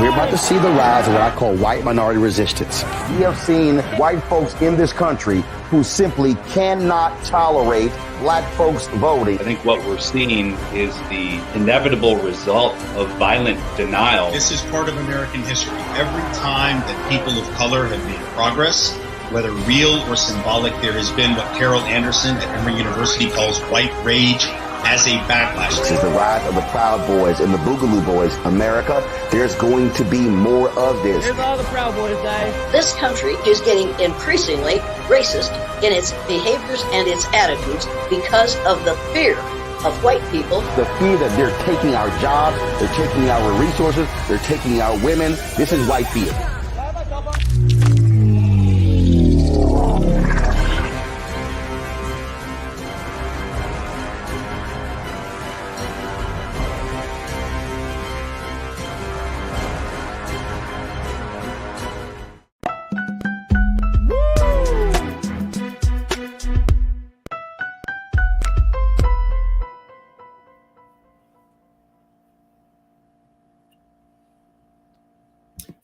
we're about to see the rise of what I call white minority resistance. We have seen white folks in this country who simply cannot tolerate Black folks voting. I think what we're seeing is the inevitable result of violent denial. This is part of American history. Every time that people of color have made progress, whether real or symbolic, there has been what Carol Anderson at Emory University calls white rage as a backlash. This is the rise of the Proud Boys and the Boogaloo Boys. America, there's going to be more of this. Here's all the Proud Boys, guys. This country is getting increasingly racist in its behaviors and its attitudes because of the fear of white people. The fear that they're taking our jobs, they're taking our resources, they're taking our women. This is white fear.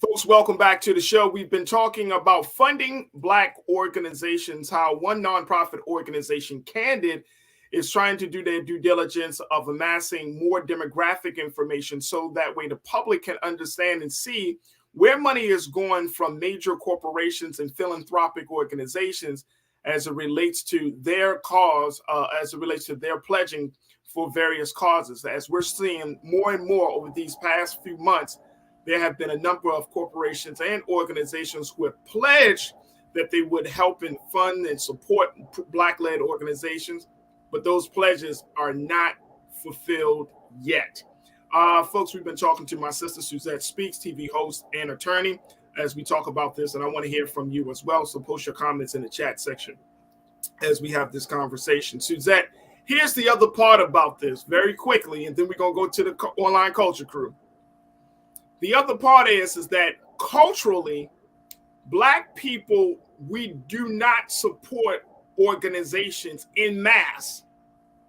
Folks, welcome back to the show. We've been talking about funding Black organizations, how one nonprofit organization, Candid, is trying to do their due diligence of amassing more demographic information so that way the public can understand and see where money is going from major corporations and philanthropic organizations as it relates to their cause, as it relates to their pledging for various causes. As we're seeing more and more over these past few months, there have been a number of corporations and organizations who have pledged that they would help and fund and support Black-led organizations, but those pledges are not fulfilled yet. Folks, we've been talking to my sister, Suzette Speaks, TV host and attorney, as we talk about this, and I want to hear from you as well, so post your comments in the chat section as we have this conversation. Suzette, here's the other part about this very quickly, and then we're going to go to the online culture crew. The other part is that culturally, Black people, we do not support organizations en masse.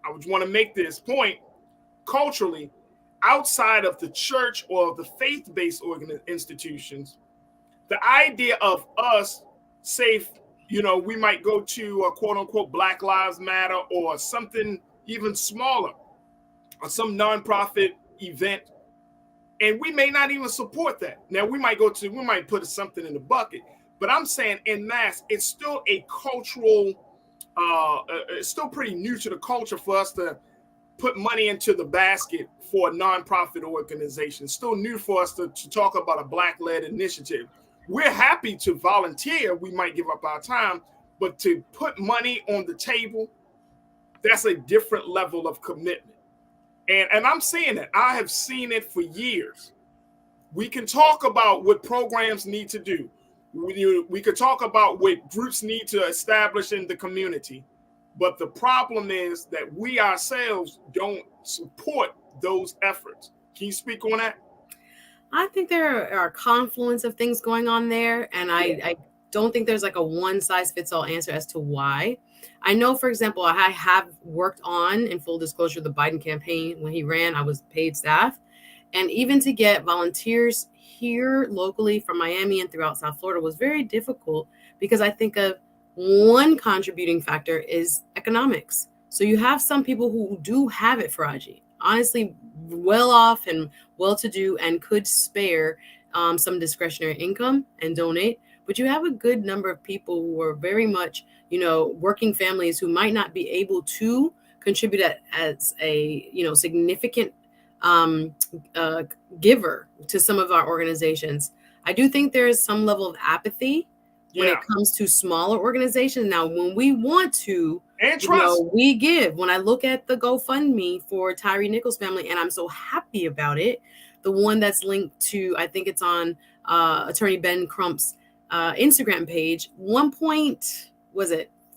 I would want to make this point. Culturally, outside of the church or the faith-based institutions, the idea of us, say, You know, we might go to a quote unquote Black Lives Matter or something even smaller or some nonprofit event, and we may not even support that. Now we might put something in the bucket, but I'm saying en masse, it's still a cultural, it's still pretty new to the culture for us to put money into the basket for a nonprofit organization. It's still new for us to talk about a Black-led initiative. We're happy to volunteer. We might give up our time, but to put money on the table, that's a different level of commitment. And I'm seeing it. I have seen it for years. We can talk about what programs need to do. We could talk about what groups need to establish in the community. But the problem is that we ourselves don't support those efforts. Can you speak on that? I think there are a confluence of things going on there, and I don't think there's like a one-size-fits-all answer as to why. I know, for example, I have worked on, in full disclosure, the Biden campaign. When he ran, I was paid staff. And even to get volunteers here locally from Miami and throughout South Florida was very difficult, because I think of one contributing factor is economics. So you have some people who do have it, Farajii, honestly, well off and well-to-do, and could spare some discretionary income and donate. But you have a good number of people who are very much, working families who might not be able to contribute as a, significant giver to some of our organizations. I do think there is some level of apathy when it comes to smaller organizations. Now, when we want to, and trust, we give. When I look at the GoFundMe for Tyree Nichols' family, and I'm so happy about it, the one that's linked to, I think it's on Attorney Ben Crump's Instagram page,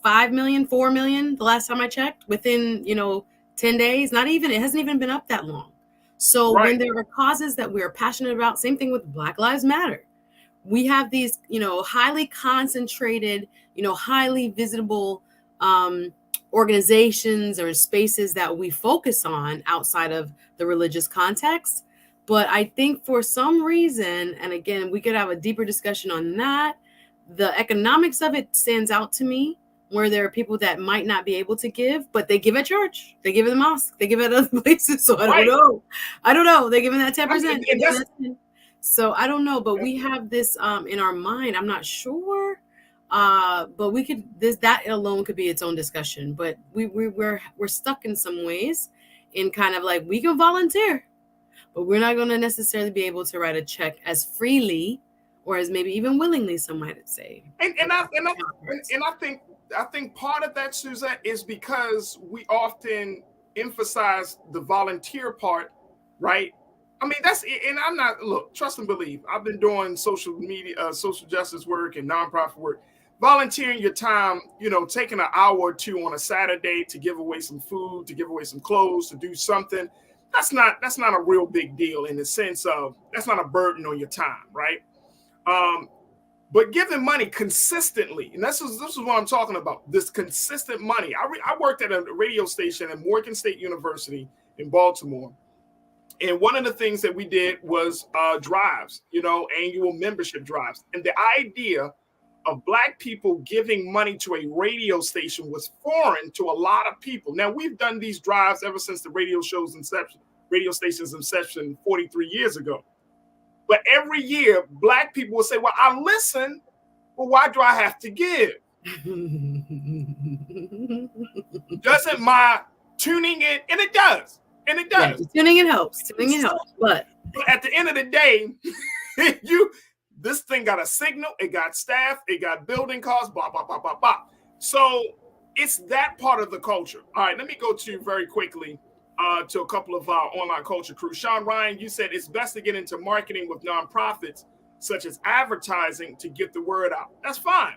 5 million, 4 million, the last time I checked, within, 10 days, it hasn't even been up that long. So when there are causes that we're passionate about, same thing with Black Lives Matter. We have these, highly concentrated, highly visible organizations or spaces that we focus on outside of the religious context. But I think for some reason, and again, we could have a deeper discussion on that, the economics of it stands out to me, where there are people that might not be able to give, but they give at church, they give at the mosque, they give at other places. So I don't know. They're giving that 10%. So I don't know, but we have this in our mind. I'm not sure, but we could. That alone could be its own discussion. But we're stuck in some ways, in kind of like, we can volunteer, but we're not going to necessarily be able to write a check as freely or as maybe even willingly, some might say. And I think part of that, Suzette, is because we often emphasize the volunteer part, right? I mean, and I'm not, look, trust and believe. I've been doing social media, social justice work and nonprofit work. Volunteering your time, taking an hour or two on a Saturday to give away some food, to give away some clothes, to do something. That's not a real big deal, in the sense of that's not a burden on your time, right? But giving money consistently, and this is what I'm talking about, this consistent money. I worked at a radio station at Morgan State University in Baltimore. And one of the things that we did was drives, annual membership drives. And the idea of Black people giving money to a radio station was foreign to a lot of people. Now, we've done these drives ever since the radio station's inception 43 years ago. But every year, Black people will say, well, I listen, but why do I have to give? Doesn't my tuning in, and it does. And it does. Yeah, tuning in helps. But at the end of the day, this thing got a signal, it got staff, it got building costs, blah, blah, blah, blah, blah. So it's that part of the culture. All right, let me go to very quickly to a couple of our online culture crew. Sean Ryan, you said it's best to get into marketing with nonprofits, such as advertising, to get the word out. That's fine.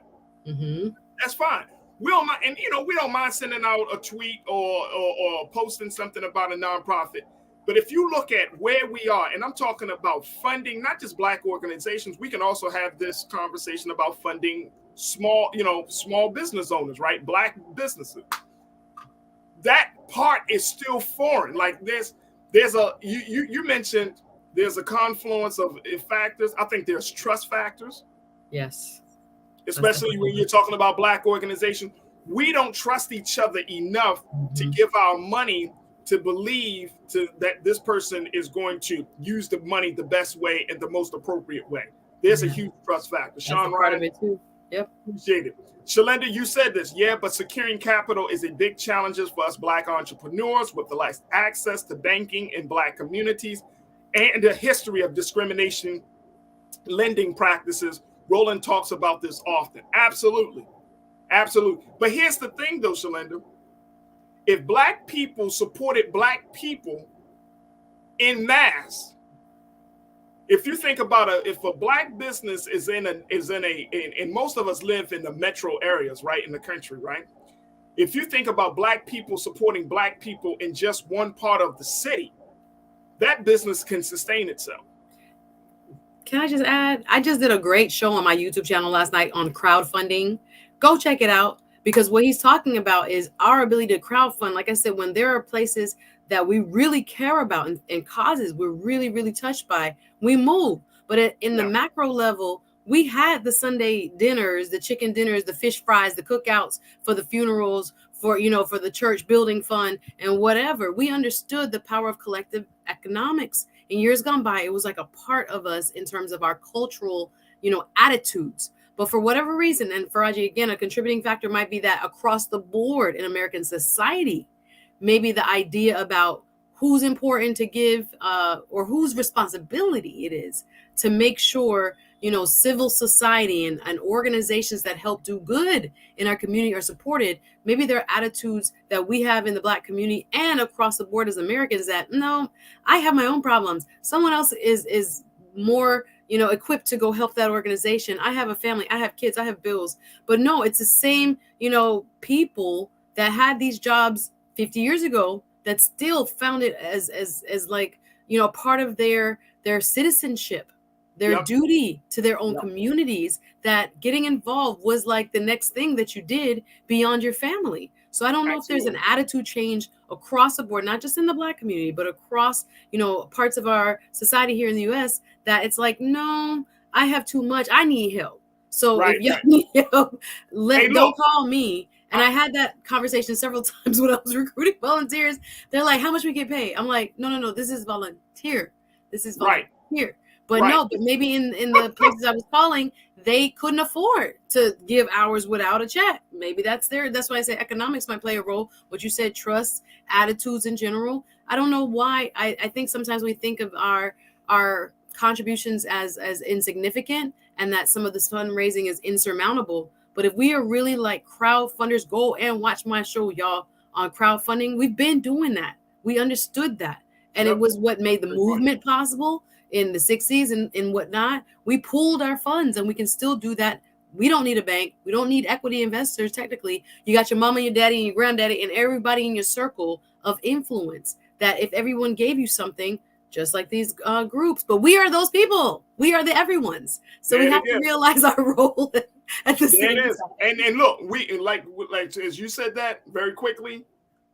Mm-hmm. That's fine. We don't mind, and we don't mind sending out a tweet or posting something about a nonprofit. But if you look at where we are, and I'm talking about funding, not just Black organizations, we can also have this conversation about funding small business owners, right? Black businesses. That part is still foreign. Like you mentioned there's a confluence of factors. I think there's trust factors. Yes. especially when you're talking about Black organizations. We don't trust each other enough to give our money to believe that this person is going to use the money the best way and the most appropriate way. There's a huge trust factor. Sean part Ryan, of it too. Yep. Appreciate it. Shalinda, you said this, yeah, but securing capital is a big challenge for us Black entrepreneurs with the less access to banking in Black communities and a history of discrimination lending practices. Roland talks about this often. Absolutely. Absolutely. But here's the thing, though, Shalinda. If Black people supported Black people in mass, if you think about if a Black business is and most of us live in the metro areas, right, in the country, right? If you think about Black people supporting Black people in just one part of the city, that business can sustain itself. Can I just add? I just did a great show on my YouTube channel last night on crowdfunding. Go check it out, because what he's talking about is our ability to crowdfund. Like I said, when there are places that we really care about and causes we're really, really touched by, we move. But in the macro level, we had the Sunday dinners, the chicken dinners, the fish fries, the cookouts for the funerals, for the church building fund and whatever. We understood the power of collective economics. In years gone by, it was like a part of us in terms of our cultural, attitudes. But for whatever reason, and Farajii, again, a contributing factor might be that across the board in American society, maybe the idea about who's important to give or whose responsibility it is to make sure, civil society and organizations that help do good in our community are supported. Maybe there are attitudes that we have in the Black community and across the board as Americans that, no, I have my own problems. Someone else is more, equipped to go help that organization. I have a family, I have kids, I have bills. But no, it's the same, people that had these jobs 50 years ago that still found it as like, part of their citizenship, their duty to their own communities, that getting involved was like the next thing that you did beyond your family. So I don't know if there's an attitude change across the board, not just in the Black community, but across, parts of our society here in the US, that it's like, no, I have too much. I need help. So if y'all need help, don't call me. And I had that conversation several times when I was recruiting volunteers. They're like, how much we get paid? I'm like, no, this is volunteer. This is volunteer. But no, but maybe in the places I was calling, they couldn't afford to give hours without a check. Maybe that's why I say economics might play a role. What you said, trust, attitudes in general. I don't know why. I think sometimes we think of our contributions as insignificant, and that some of this fundraising is insurmountable. But if we are really like crowdfunders, go and watch my show, y'all, on crowdfunding. We've been doing that. We understood that. And it was what made the movement possible in the 60s and whatnot. We pooled our funds, and we can still do that. We don't need a bank. We don't need equity investors. Technically, you got your mama, your daddy, and your granddaddy, and everybody in your circle of influence, that if everyone gave you something, just like these groups, but we are those people. We are the everyone's. So we have to realize our role at the same time. And look, we like as you said that very quickly,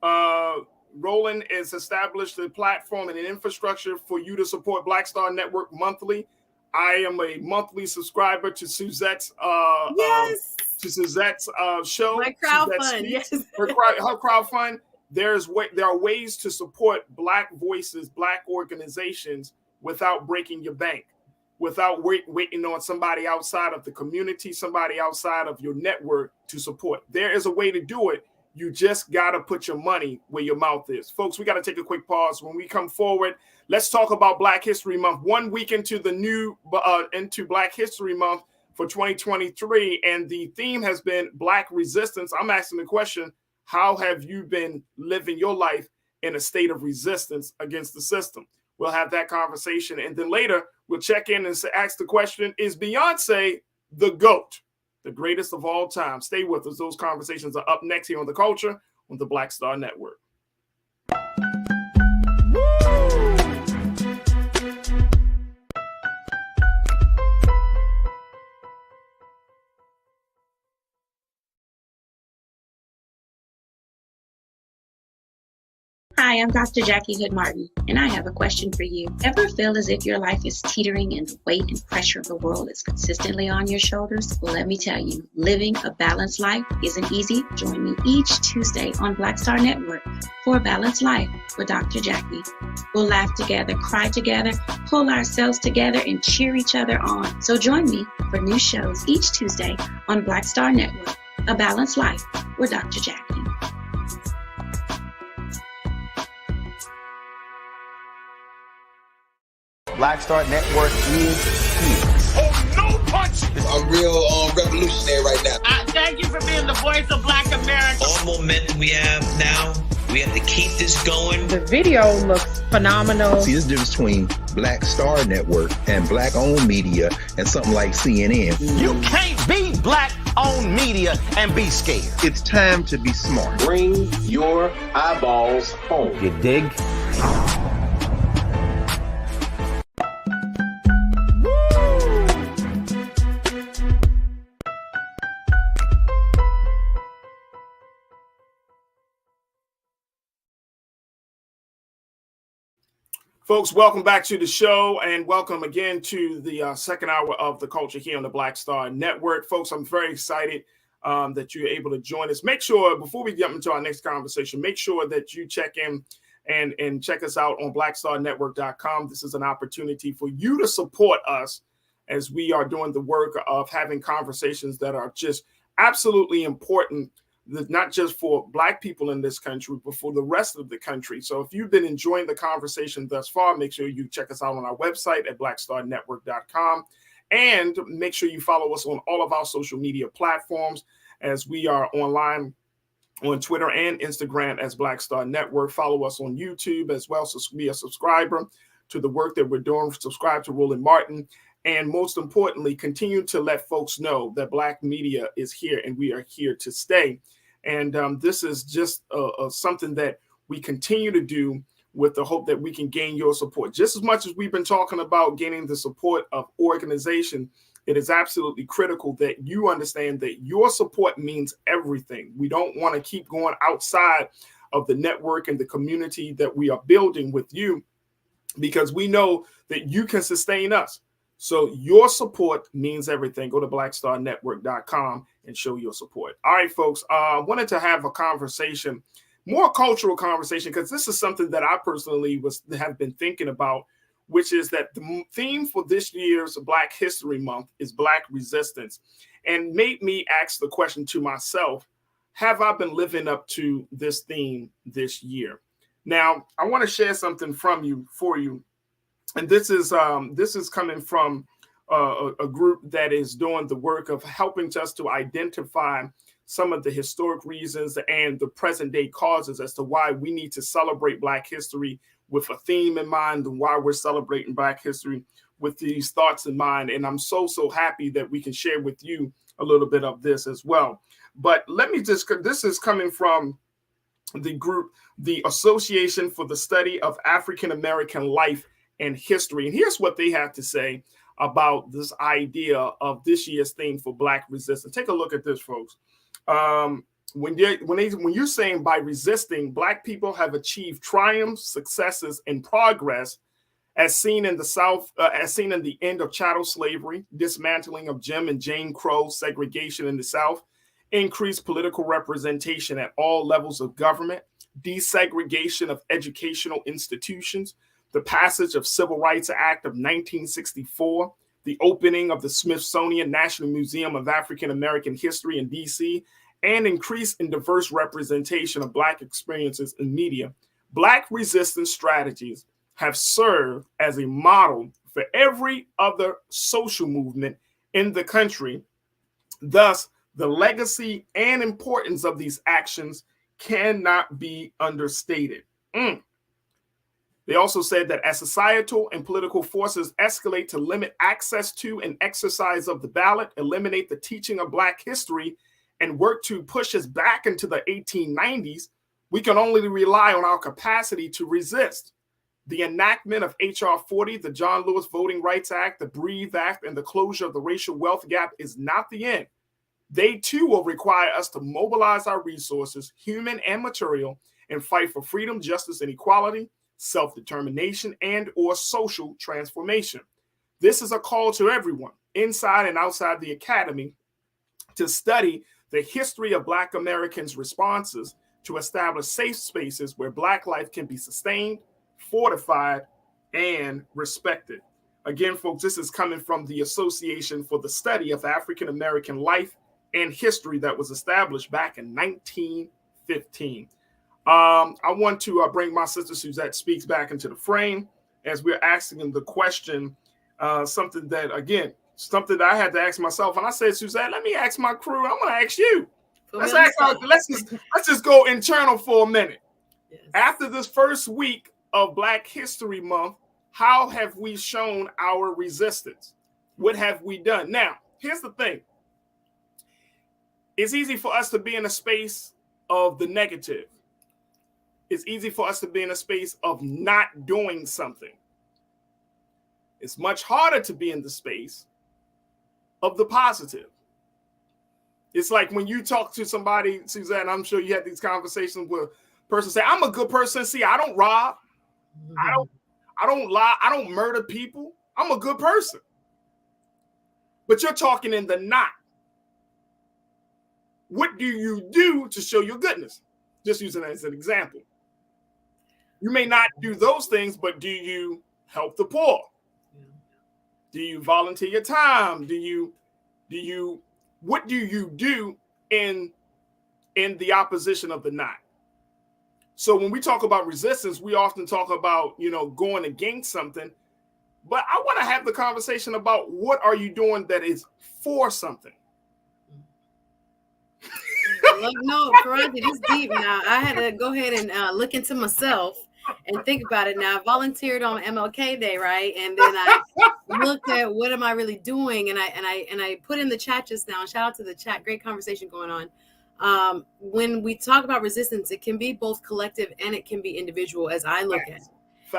Roland has established a platform and an infrastructure for you to support Black Star Network monthly. I am a monthly subscriber to Suzette's show. My crowdfund, yes. Her crowdfund. There are ways to support Black voices, Black organizations without breaking your bank, without waiting on somebody outside of the community, somebody outside of your network to support. There is a way to do it. You just got to put your money where your mouth is. Folks, we got to take a quick pause. When we come forward, let's talk about Black History Month. 1 week into into Black History Month for 2023, and the theme has been Black resistance. I'm asking the question, how have you been living your life in a state of resistance against the system? We'll have that conversation. And then later, we'll check in and ask the question, is Beyonce the GOAT, the greatest of all time? Stay with us. Those conversations are up next here on The Culture on the Black Star Network. Hi, I'm Dr. Jackie Hood Martin, and I have a question for you. Ever feel as if your life is teetering and the weight and pressure of the world is consistently on your shoulders? Well, let me tell you, living a balanced life isn't easy. Join me each Tuesday on Black Star Network for A Balanced Life with Dr. Jackie. We'll laugh together, cry together, pull ourselves together, and cheer each other on. So join me for new shows each Tuesday on Black Star Network, A Balanced Life with Dr. Jackie. Black Star Network is here. Oh, no punch! I'm real revolutionary right now. Thank you for being the voice of Black America. All momentum we have now, we have to keep this going. The video looks phenomenal. See, this difference between Black Star Network and black-owned media and something like CNN. You can't be black-owned media and be scared. It's time to be smart. Bring your eyeballs home. You dig? Folks, welcome back to the show and welcome again to the second hour of the culture here on the Black Star Network. Folks, I'm very excited that you're able to join us. Make sure, before we jump into our next conversation, make sure that you check in and check us out on blackstarnetwork.com. This is an opportunity for you to support us as we are doing the work of having conversations that are just absolutely important, not just for Black people in this country, but for the rest of the country. So if you've been enjoying the conversation thus far, make sure you check us out on our website at blackstarnetwork.com. And make sure you follow us on all of our social media platforms as we are online on Twitter and Instagram as Black Star Network. Follow us on YouTube as well. So be a subscriber to the work that we're doing. Subscribe to Roland Martin. And most importantly, continue to let folks know that Black media is here and we are here to stay. And this is just something that we continue to do with the hope that we can gain your support. Just as much as we've been talking about gaining the support of organization, it is absolutely critical that you understand that your support means everything. We don't want to keep going outside of the network and the community that we are building with you, because we know that you can sustain us. So your support means everything. Go to blackstarnetwork.com and show your support. All right, folks, I wanted to have a conversation, more cultural conversation, because this is something that I personally have been thinking about, which is that the theme for this year's Black History Month is Black resistance, and made me ask the question to myself, have I been living up to this theme this year? Now, I want to share something for you. And this is coming from a group that is doing the work of helping us to identify some of the historic reasons and the present day causes as to why we need to celebrate Black history with a theme in mind, and why we're celebrating Black history with these thoughts in mind. And I'm so happy that we can share with you a little bit of this as well. But this is coming from the group, the Association for the Study of African American Life and History. And here's what they have to say about this idea of this year's theme for Black resistance. Take a look at this, folks. When you're saying by resisting, Black people have achieved triumphs, successes, and progress, as seen in the South, as seen in the end of chattel slavery, dismantling of Jim and Jane Crow segregation in the South, increased political representation at all levels of government, desegregation of educational institutions, the passage of Civil Rights Act of 1964, the opening of the Smithsonian National Museum of African American History in DC, and increase in diverse representation of Black experiences in media. Black resistance strategies have served as a model for every other social movement in the country. Thus, the legacy and importance of these actions cannot be understated. They also said that as societal and political forces escalate to limit access to and exercise of the ballot, eliminate the teaching of Black history, and work to push us back into the 1890s, we can only rely on our capacity to resist. The enactment of H.R. 40, the John Lewis Voting Rights Act, the Breathe Act, and the closure of the racial wealth gap is not the end. They too will require us to mobilize our resources, human and material, and fight for freedom, justice, and equality, self-determination, and or social transformation. This is a call to everyone, inside and outside the academy, to study the history of Black Americans' responses to establish safe spaces where Black life can be sustained, fortified, and respected. Again, folks, this is coming from the Association for the Study of African American Life and History that was established back in 1915. I want to bring my sister Suzette Speaks back into the frame as we're asking the question, something that I had to ask myself. And I said, Suzette, let me ask my crew. I'm going to ask you. Let's just go internal for a minute. Yes. After this first week of Black History Month, how have we shown our resistance? What have we done? Now, here's the thing. It's easy for us to be in a space of the negative. It's easy for us to be in a space of not doing something. It's much harder to be in the space of the positive. It's like when you talk to somebody, Suzanne, I'm sure you had these conversations where a person say, I'm a good person. See, I don't rob. I don't lie. I don't murder people. I'm a good person. But you're talking in the not. What do you do to show your goodness? Just using that as an example. You may not do those things, but do you help the poor? Do you volunteer your time? What do you do in the opposition of the not? So when we talk about resistance, we often talk about, going against something, but I want to have the conversation about what are you doing that is for something? No, Farajii, it's deep now. I had to go ahead and look into myself and think about it now. I volunteered on MLK Day, right? And then I looked at what am I really doing, and I put in the chat just now. Shout out to the chat, great conversation going on. When we talk about resistance, it can be both collective and it can be individual, as I look at it.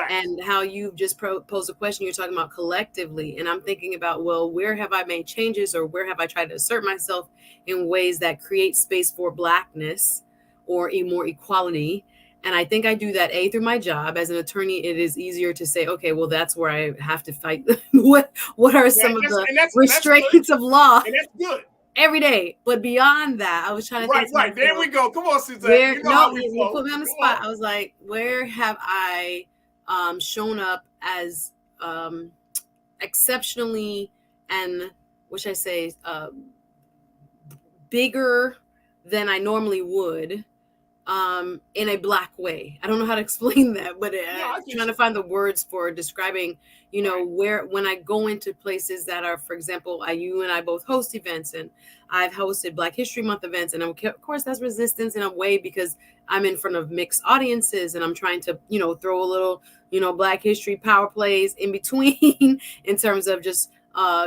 And how you just posed a question, you're talking about collectively, and I'm thinking about, well, where have I made changes, or where have I tried to assert myself in ways that create space for Blackness or more equality? And I think I do that through my job as an attorney. It is easier to say, okay, well, that's where I have to fight. what are some of the restraints of law? And that's good. Every day. But beyond that, I was trying to think. Right. There we go. Come on, Suzanne. You put me on the spot. I was like, where have I shown up as exceptionally and, what should I say, bigger than I normally would, in a Black way? I don't know how to explain that, but I'm trying to find the words for describing, where when I go into places that are, for example, you and I both host events, and I've hosted Black History Month events, and of course that's resistance in a way because I'm in front of mixed audiences and I'm trying to, throw a little, Black history power plays in between in terms of just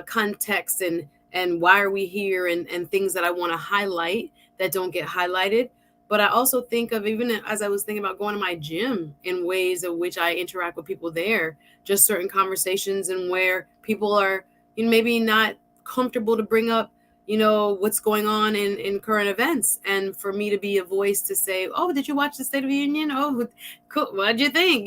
context and why are we here and things that I want to highlight that don't get highlighted. But I also think of, even as I was thinking about going to my gym, in ways of which I interact with people there, just certain conversations and where people are maybe not comfortable to bring up, what's going on in current events. And for me to be a voice to say, oh, did you watch the State of the Union? Oh, cool. What'd you think?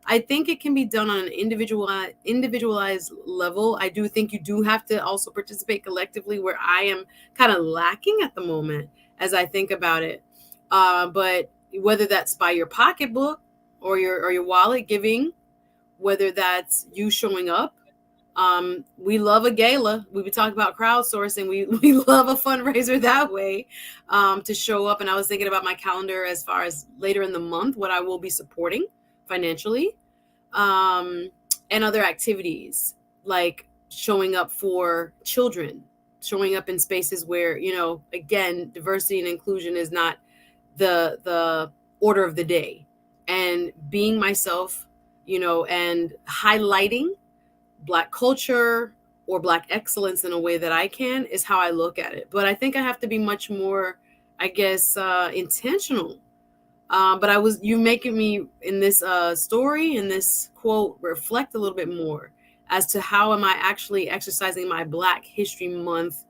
I think it can be done on an individualized level. I do think you do have to also participate collectively, where I am kind of lacking at the moment as I think about it. But whether that's by your pocketbook or your wallet giving, whether that's you showing up, we love a gala. We've been talking about crowdsourcing. We love a fundraiser that way, to show up. And I was thinking about my calendar as far as later in the month, what I will be supporting financially, and other activities like showing up for children, showing up in spaces where, again, diversity and inclusion is not the order of the day, and being myself, and highlighting Black culture or Black excellence in a way that I can is how I look at it. But I think I have to be much more, I guess, intentional. But you making me in this story, in this quote, reflect a little bit more as to how am I actually exercising my Black History Month,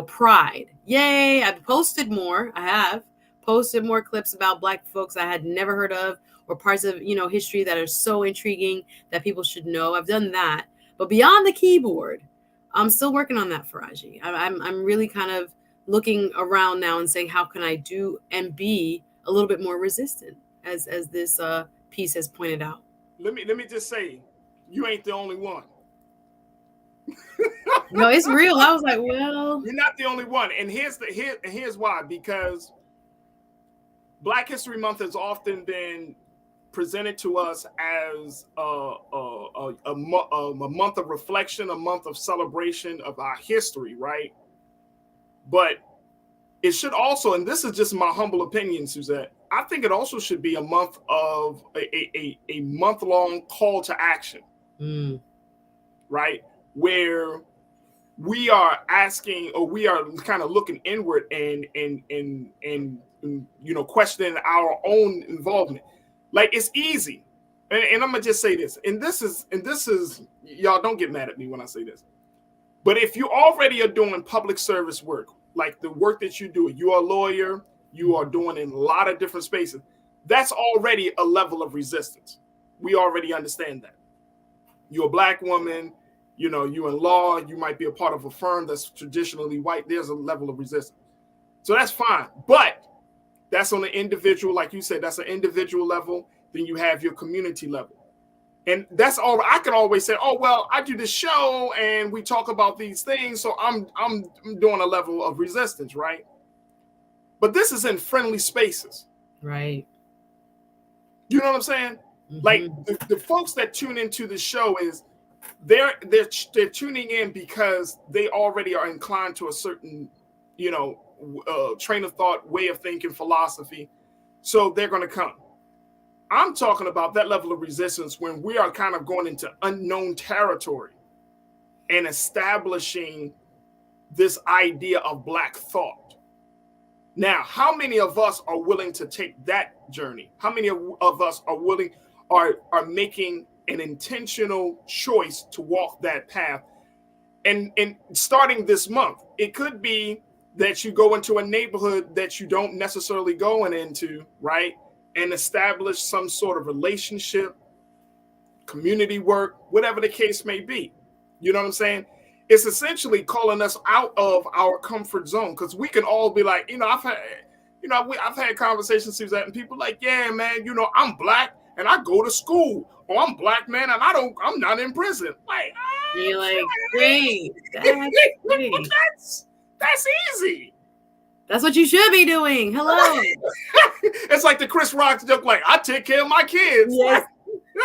pride. Yay! I've posted more. I have posted more clips about Black folks I had never heard of, or parts of, history that are so intriguing that people should know. I've done that. But beyond the keyboard, I'm still working on that, Farajii. I'm really kind of looking around now and saying, how can I do and be a little bit more resistant, as this piece has pointed out. Let me just say, you ain't the only one. No, it's real. I was like, well, you're not the only one, and here's why. Because Black History Month has often been presented to us as a month of reflection, a month of celebration of our history, right? But it should also, and this is just my humble opinion, Suzette, I think it also should be a month of a month-long call to action, right? Where we are asking, or we are kind of looking inward and questioning our own involvement. Like, it's easy, and I'm gonna just say this, and this is y'all don't get mad at me when I say this, but if you already are doing public service work, like the work that you do, you are a lawyer, you are doing in a lot of different spaces, that's already a level of resistance. We already understand that. You're a Black woman, you in law, you might be a part of a firm that's traditionally white. There's a level of resistance. So that's fine. But that's on the individual, like you said, that's an individual level. Then you have your community level. And that's all. I can always say, oh, well, I do this show and we talk about these things, so I'm doing a level of resistance, right? But this is in friendly spaces. Right. You know what I'm saying? Mm-hmm. Like the folks that tune into the show is they're tuning in because they already are inclined to a certain, train of thought, way of thinking, philosophy. So they're going to come. I'm talking about that level of resistance when we are kind of going into unknown territory and establishing this idea of Black thought. Now, how many of us are willing to take that journey? How many of us are making an intentional choice to walk that path? And starting this month, it could be that you go into a neighborhood that you don't necessarily going into, right? And establish some sort of relationship, community work, whatever the case may be. You know what I'm saying? It's essentially calling us out of our comfort zone, because we can all be like, I've had conversations, Suzette, and people like, yeah, man, I'm Black and I go to school, or I'm Black, man, and I'm not in prison. Like, you're like, great, that's easy. That's what you should be doing. Hello. It's like the Chris Rock joke, like, I take care of my kids. Yes.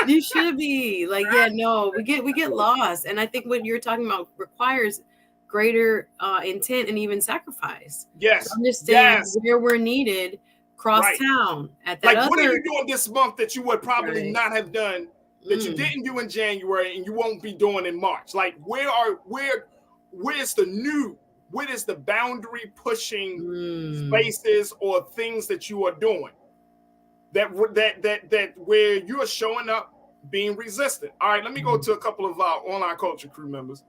You should be like, yeah, no, we get lost. And I think what you're talking about requires greater intent and even sacrifice. Yes. To understand where we're needed cross town at that. Like, what are you doing this month that you would probably not have done, that you didn't do in January and you won't be doing in March? Like, where's the boundary pushing spaces or things that you are doing that where you are showing up being resistant? All right, let me go to a couple of our online culture crew members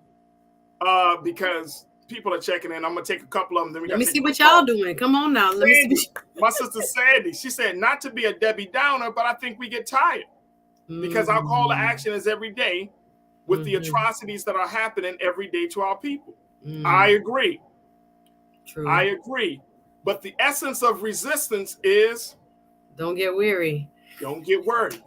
because people are checking in. I'm gonna take a couple of them. Then let me see what y'all doing. Come on now. Let me see. My sister Sandy, she said, not to be a Debbie Downer, but I think we get tired because our call to action is every day with the atrocities that are happening every day to our people. I agree. True. I agree. But the essence of resistance is don't get weary. Don't get worried.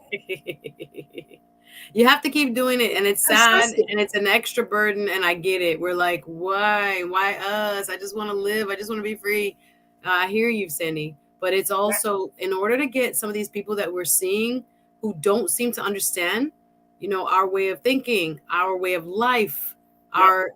You have to keep doing it, and it's sad and it's an extra burden, and I get it. We're like, why us? I just want to live. I just want to be free. I hear you, Sandy. But it's also in order to get some of these people that we're seeing who don't seem to understand, our way of thinking, our way of life, our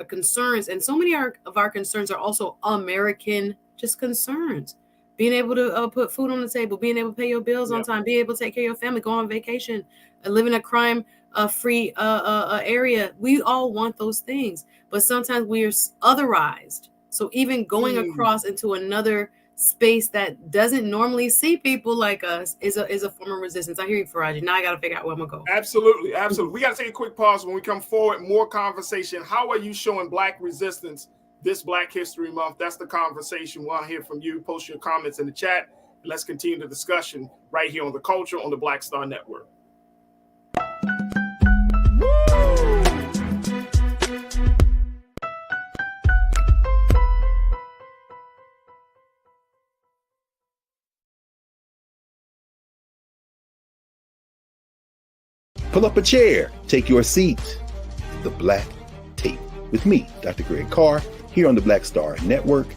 concerns, and so many of our concerns are also American just concerns. Being able to put food on the table, being able to pay your bills on time, being able to take care of your family, go on vacation, live in a crime-free area. We all want those things, but sometimes we are otherized. So even going across into another space that doesn't normally see people like us is a form of resistance. I hear you, Farajii. Now I got to figure out where I'm going to go. Absolutely. We got to take a quick pause. When we come forward, more conversation. How are you showing Black resistance this Black History Month? That's the conversation. We want to hear from you. Post your comments in the chat, and let's continue the discussion right here on The Culture on the Black Star Network. Pull up a chair, take your seat. The Black Tape with me, Dr. Greg Carr, here on the Black Star Network.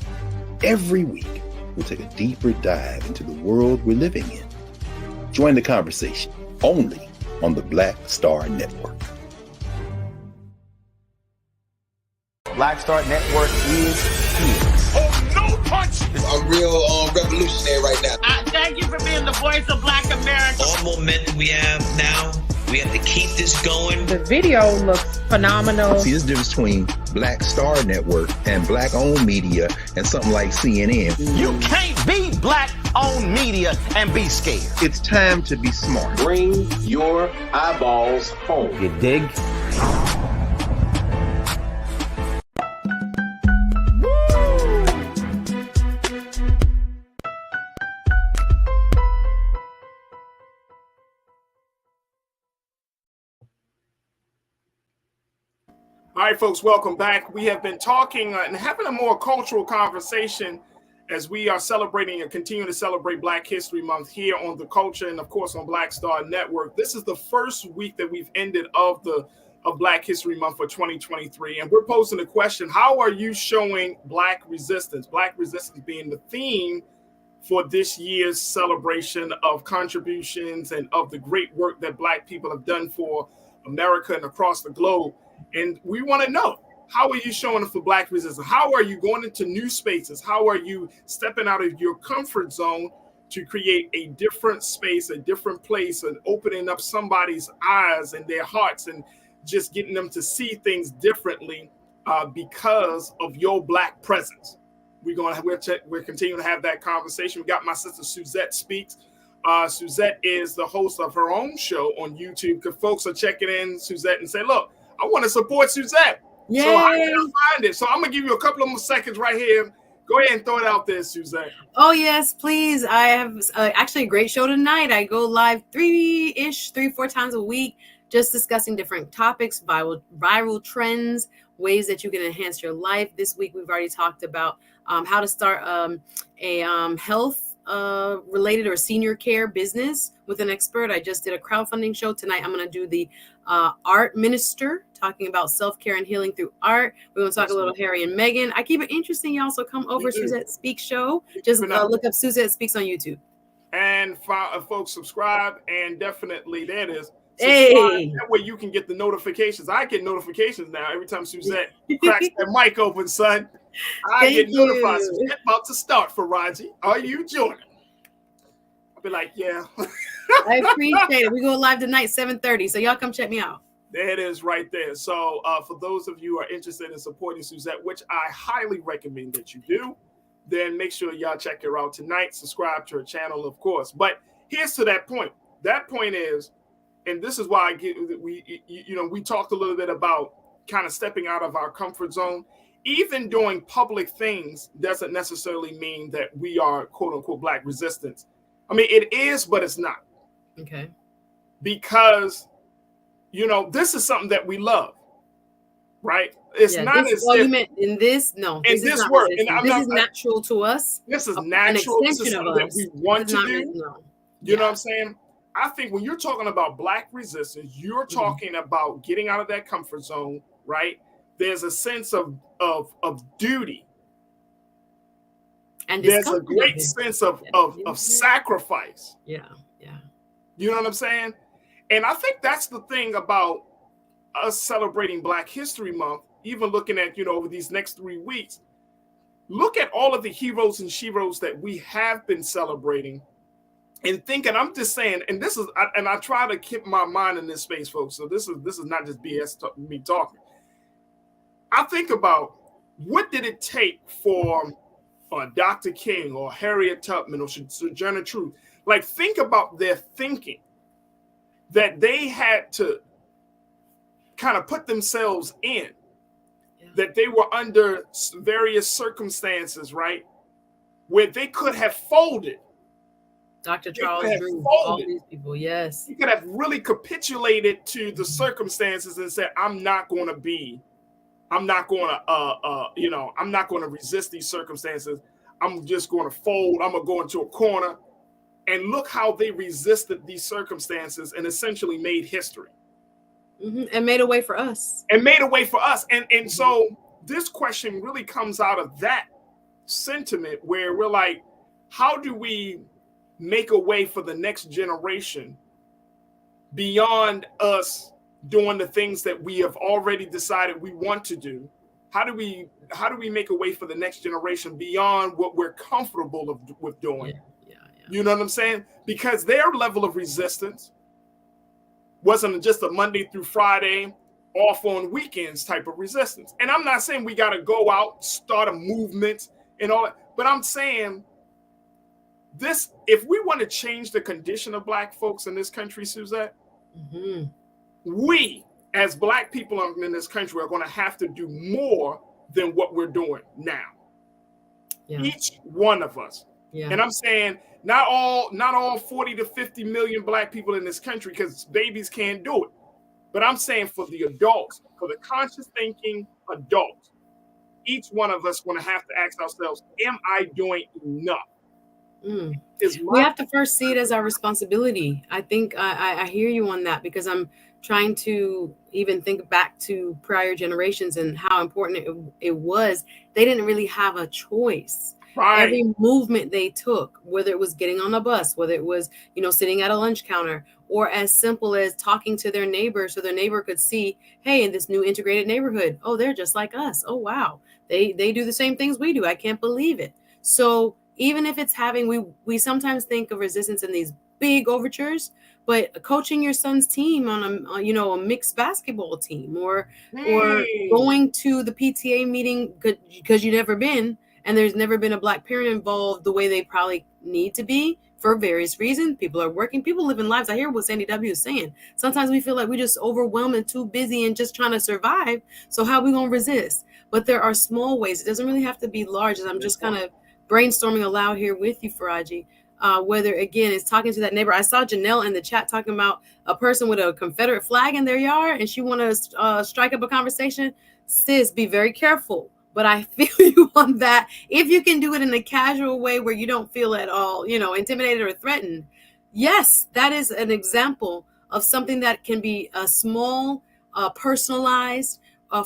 Every week, we'll take a deeper dive into the world we're living in. Join the conversation only on the Black Star Network. Black Star Network is here. Oh, no punch! I'm real revolutionary right now. Thank you for being the voice of Black America. All momentum we have now, we have to keep this going. The video looks phenomenal. See, there's a difference between Black Star Network and Black-owned media and something like CNN. You can't be Black-owned media and be scared. It's time to be smart. Bring your eyeballs home. You dig? All right, folks, welcome back. We have been talking and having a more cultural conversation as we are celebrating and continue to celebrate Black History Month here on The Culture and, of course, on Black Star Network. This is the first week that we've ended of Black History Month for 2023. And we're posing the question, how are you showing Black resistance? Black resistance being the theme for this year's celebration of contributions and of the great work that Black people have done for America and across the globe. And we want to know, how are you showing up for Black resistance? How are you going into new spaces? How are you stepping out of your comfort zone to create a different space, a different place, and opening up somebody's eyes and their hearts and just getting them to see things differently because of your Black presence? We're continuing to have that conversation. We got my sister Suzette Speaks. Suzette is the host of her own show on YouTube. Because folks are checking in Suzette and say, look, I want to support Suzette. Yay. So I can find it. So I'm going to give you a couple of more seconds right here. Go ahead and throw it out there, Suzette. Oh, yes, please. I have actually a great show tonight. I go live 3-4 times a week, just discussing different topics, viral trends, ways that you can enhance your life. This week, we've already talked about how to start a health related or senior care business with an expert. I just did a crowdfunding show. Tonight, I'm going to do the art minister, talking about self-care and healing through art. We're going to talk a little Harry and Meghan. I keep it interesting, y'all, so come over Suzette Speaks show. Just look up Suzette Speaks on YouTube. And folks, subscribe, and definitely, there it is. Hey. That way you can get the notifications. I get notifications now every time Suzette cracks that mic open, son. I get notified. Suzette about to start, Farajii. Are you joining? I'll be like, yeah. I appreciate it. We go live tonight, 7:30. So y'all come check me out. There it is right there. So for those of you who are interested in supporting Suzette, which I highly recommend that you do, then make sure y'all check her out tonight. Subscribe to her channel, of course. But here's to that point. That point is, and this is why we talked a little bit about kind of stepping out of our comfort zone. Even doing public things doesn't necessarily mean that we are quote unquote Black resistance. I mean, it is, but it's not. Okay. Because, this is something that we love, right? It's not as if you meant in this. No, in this work. And this is natural to us. This is natural. This is something that we want to do. You know what I'm saying? I think when you're talking about Black resistance, you're talking about getting out of that comfort zone, right? There's a sense of duty. And there's a great sense of sacrifice. Yeah. You know what I'm saying? And I think that's the thing about us celebrating Black History Month, even looking at, over these next 3 weeks. Look at all of the heroes and sheroes that we have been celebrating and thinking, I'm just saying, and I try to keep my mind in this space, folks. So this is not just BS me talking. I think about, what did it take for Dr. King or Harriet Tubman or Sojourner Truth? Like, think about their thinking that they had to kind of put themselves in. that they were under various circumstances, right, where they could have folded. Dr. Charles Drew, all these people, yes. He could have really capitulated to the circumstances and said, I'm not going to resist these circumstances. I'm just going to fold. I'm going to go into a corner. And look how they resisted these circumstances and essentially made history. And made a way for us. And so this question really comes out of that sentiment where we're like, how do we make a way for the next generation beyond us doing the things that we have already decided we want to do? How do we make a way for the next generation beyond what we're comfortable with doing? You know what I'm saying? Because their level of resistance wasn't just a Monday through Friday, off on weekends type of resistance. And I'm not saying we got to go out, start a movement and all that, but I'm saying this, if we want to change the condition of Black folks in this country, Suzette, we as Black people in this country are going to have to do more than what we're doing now. Each one of us. And I'm saying not all 40 to 50 million Black people in this country, because babies can't do it. But I'm saying for the adults, for the conscious thinking adults, each one of us going to have to ask ourselves, am I doing enough? We have to first see it as our responsibility. I think I hear you on that, because I'm trying to even think back to prior generations and how important it was. They didn't really have a choice. Right. Every movement they took, whether it was getting on a bus, whether it was, sitting at a lunch counter, or as simple as talking to their neighbor so their neighbor could see, hey, in this new integrated neighborhood, oh, they're just like us. Oh, wow. They do the same things we do. I can't believe it. So even if it's we sometimes think of resistance in these big overtures, but coaching your son's team on a mixed basketball team, or going to the PTA meeting because you've never been, and there's never been a Black parent involved the way they probably need to be for various reasons. People are working, people living lives. I hear what Sandy W is saying. Sometimes we feel like we're just overwhelmed and too busy and just trying to survive. So how are we going to resist? But there are small ways. It doesn't really have to be large. And I'm just kind of brainstorming aloud here with you, Farajii. Whether, again, it's talking to that neighbor. I saw Janelle in the chat talking about a person with a Confederate flag in their yard and she want to strike up a conversation. Sis, be very careful. But I feel you on that. If you can do it in a casual way where you don't feel at all, intimidated or threatened. Yes, that is an example of something that can be a small, personalized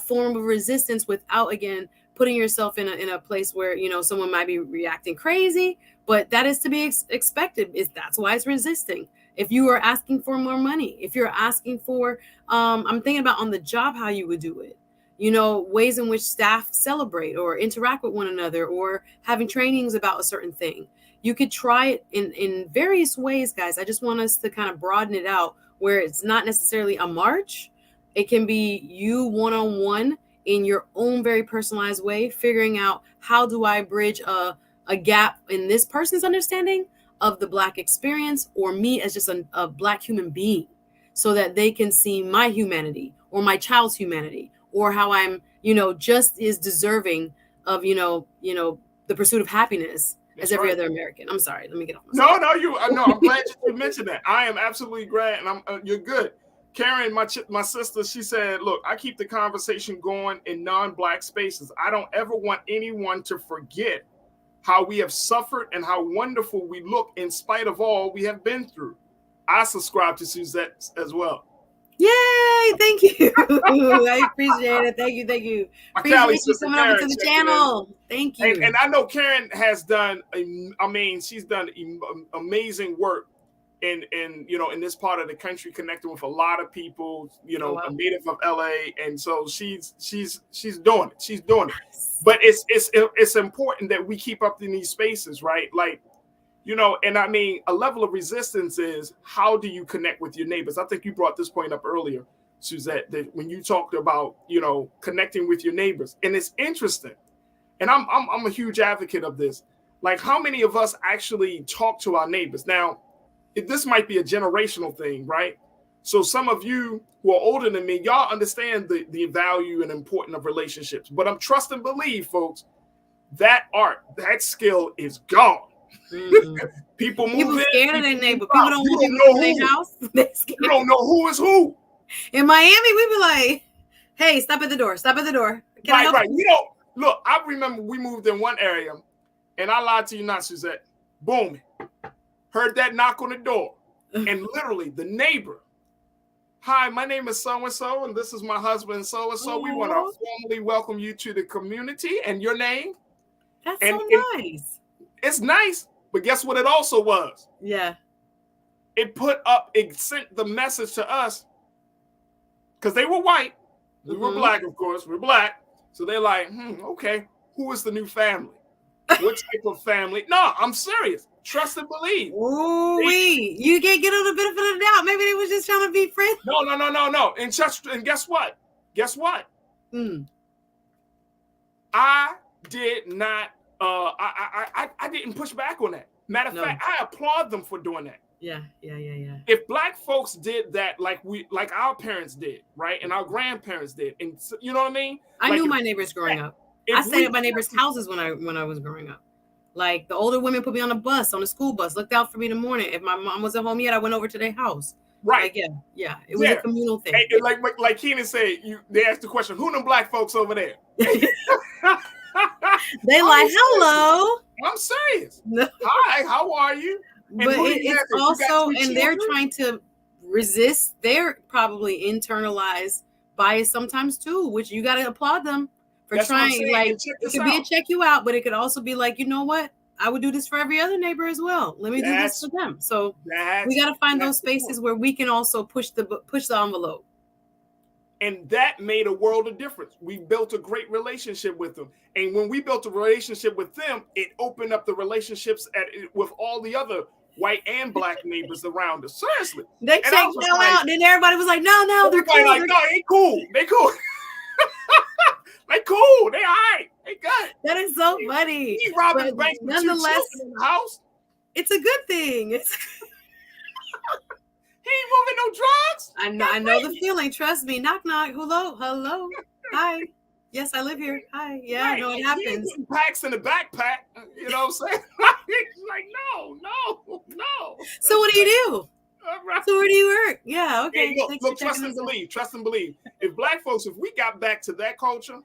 form of resistance without, again, putting yourself in a place where, someone might be reacting crazy. But that is to be expected. That's why it's resisting. If you are asking for more money, if you're asking for, I'm thinking about on the job, how you would do it. Ways in which staff celebrate or interact with one another, or having trainings about a certain thing. You could try it in various ways, guys. I just want us to kind of broaden it out where it's not necessarily a march. It can be you one-on-one in your own very personalized way, figuring out how do I bridge a gap in this person's understanding of the Black experience, or me as just a Black human being, so that they can see my humanity or my child's humanity, or how I'm, just as deserving of, the pursuit of happiness as every other American. I'm sorry. Let me get off. No, I'm glad you mentioned that. I am absolutely glad, and you're good. Karen, my sister, she said, look, I keep the conversation going in non-Black spaces. I don't ever want anyone to forget how we have suffered and how wonderful we look in spite of all we have been through. I subscribe to Suzette as well. Yay! Thank you. I appreciate it. Thank you. Appreciate you coming over to the channel. Thank you. And I know Karen has done. She's done amazing work in this part of the country, connecting with a lot of people. A native of LA, and so she's doing it. She's doing it. But it's important that we keep up in these spaces, right? Like. And a level of resistance is, how do you connect with your neighbors? I think you brought this point up earlier, Suzette, that when you talked about, connecting with your neighbors. And it's interesting. And I'm a huge advocate of this. Like, how many of us actually talk to our neighbors? Now, this might be a generational thing, right? So some of you who are older than me, y'all understand the value and importance of relationships. But I'm trust and believe, folks, that art, that skill is gone. People move in. Scared of their neighbor. People don't want to know in their house. You don't know who is who. In Miami, we be like, hey, stop at the door. Stop at the door. Can I help you? You know, look, I remember we moved in one area, and I lied to you not, Suzette. Boom. Heard that knock on the door. And literally the neighbor, hi, my name is so-and-so, and this is my husband, so-and-so. We want to formally welcome you to the community. And your name? That's so nice. It's nice, but guess what it also was? Yeah. It sent the message to us, because they were white. We were black, of course. We're black. So they're like, okay, who is the new family? What type of family? No, I'm serious. Trust and believe. You can't get on the benefit of the doubt. Maybe they was just trying to be friends. No. And guess what? I did not. I didn't push back on that. Matter of fact, I applaud them for doing that. Yeah. If black folks did that, like our parents did, right, and our grandparents did, and you know what I mean. I knew my neighbors growing up. I stayed at my neighbors' houses when I was growing up. Like the older women put me on the school bus, looked out for me in the morning. If my mom wasn't home yet, I went over to their house. Right. Like, yeah. It was a communal thing. And like Keenan said, they asked the question, who them black folks over there? They like, hello. I'm serious. Hi, how are you? And but it's also, and they're trying to resist. They're probably internalized bias sometimes too, which you got to applaud them. For trying, like, it could be a check you out, but it could also be like, you know what? I would do this for every other neighbor as well. Let me do this for them. So we got to find those spaces where we can also push the envelope. And that made a world of difference. We built a great relationship with them. And when we built a relationship with them, it opened up the relationships with all the other white and black neighbors around us. Seriously. They checked you out. Then everybody was like, no, they're cool. Like, no, they cool. They cool. They cool. They all right. They good. That is so funny. He robbing banks nonetheless in the house. It's a good thing. He ain't moving no drugs. I know the feeling. Trust me. Knock knock. Hello. Hi. Yes, I live here. Hi. Yeah, right. I know it happens. Packs in the backpack. You know what I'm saying? Like, no. So what do you do? Right. So where do you work? Yeah, okay. Hey, look, trust and believe. If black folks, if we got back to that culture,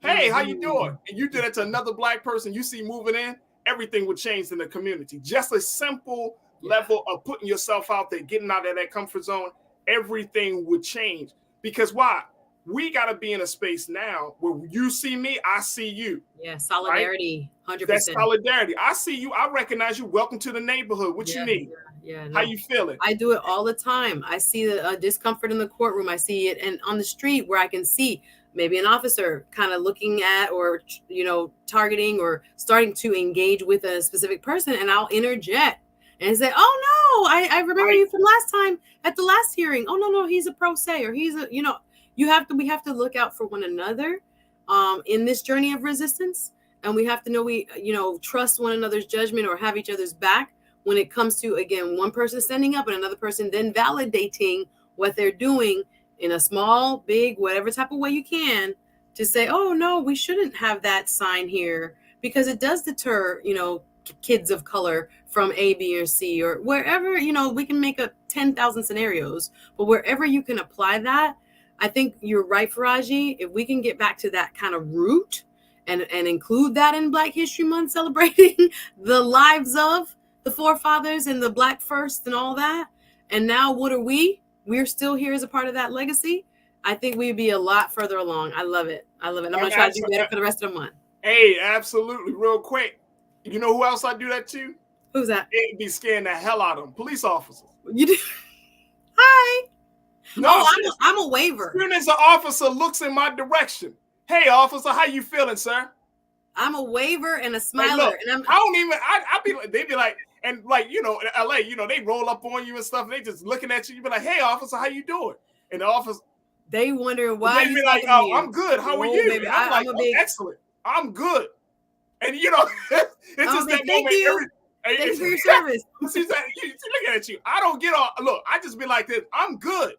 hey, how you doing? And you did it to another black person you see moving in, everything would change in the community. Just a simple level of putting yourself out there, getting out of that comfort zone, everything would change. Because why? We got to be in a space now where you see me, I see you. Yeah, solidarity, right? 100%. That's solidarity. I see you, I recognize you. Welcome to the neighborhood. What you need? Yeah. How you feeling? I do it all the time. I see the discomfort in the courtroom. I see it and on the street where I can see maybe an officer kind of looking at or, targeting or starting to engage with a specific person. And I'll interject and say, oh, no, I remember you from last time at the last hearing. Oh, no, he's a pro se or he's we have to look out for one another in this journey of resistance. And we have to know trust one another's judgment or have each other's back when it comes to, again, one person standing up and another person then validating what they're doing in a small, big, whatever type of way you can to say, oh, no, we shouldn't have that sign here because it does deter, kids of color from A, B, or C or wherever, we can make up 10,000 scenarios, but wherever you can apply that, I think you're right, Farajii. If we can get back to that kind of root and include that in Black History Month, celebrating the lives of the forefathers and the Black first and all that. And now what are we? We're still here as a part of that legacy. I think we'd be a lot further along. I love it. I'm going to try to do better for the rest of the month. Hey, absolutely. Real quick. You know who else I do that to? Who's that? It'd be scaring the hell out of them. Police officers. You do? Hi. No, I'm a waiver. As soon as an officer looks in my direction, hey, officer, how you feeling, sir? I'm a waiver and a smiler. Look, and they be like, and like, in LA, they roll up on you and stuff, and they just looking at you. You be like, hey, officer, how you doing? And the officer, they wondering why they be like, oh, I'm good. How are you? Baby, I'm like, excellent. I'm good. And it's just that moment. Thank you for your service. See, look at you. I don't get all. Look, I just be like this. I'm good.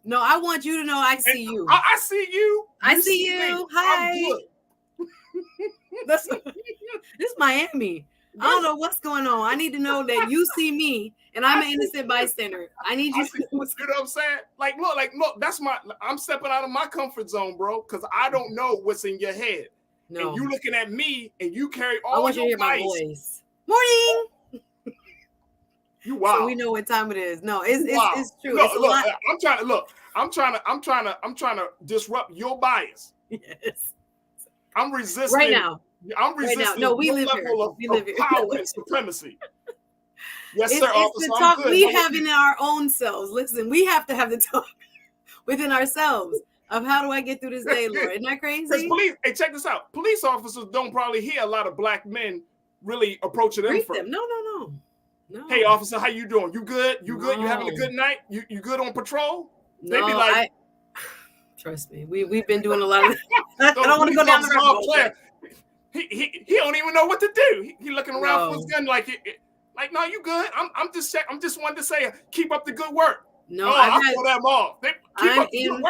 No, I want you to know I see you. I see you. I see you. Me. Hi. I'm good. This is Miami. I don't know what's going on. I need to know that you see me and I'm an innocent bystander. I need you to know what's you know what I'm saying? Like, look, that's I'm stepping out of my comfort zone, bro, because I don't know what's in your head. No. And you looking at me and you carry all I want you to hear my voice. Morning. You wild. So we know what time it is. No, it's true. Look, it's a lot. I'm trying to disrupt your bias. Yes. I'm resisting right now. I'm resisting right now. No, we live here. Of power and supremacy. Yes, sir. It's the talk we have in our own selves. Listen, we have to have the talk within ourselves of how do I get through this day, Lord? Isn't that crazy? Police, hey, check this out. Police officers don't probably hear a lot of black men really approaching them first. No. Hey, officer, how you doing? You good? You good? You having a good night? You good on patrol? No, they be like, trust me, we've been doing a lot of. I don't want to go down the road. He don't even know what to do. He looking around for his gun like no, you good? I'm just wanted to say keep up the good work. No, I'll throw them off. I'm in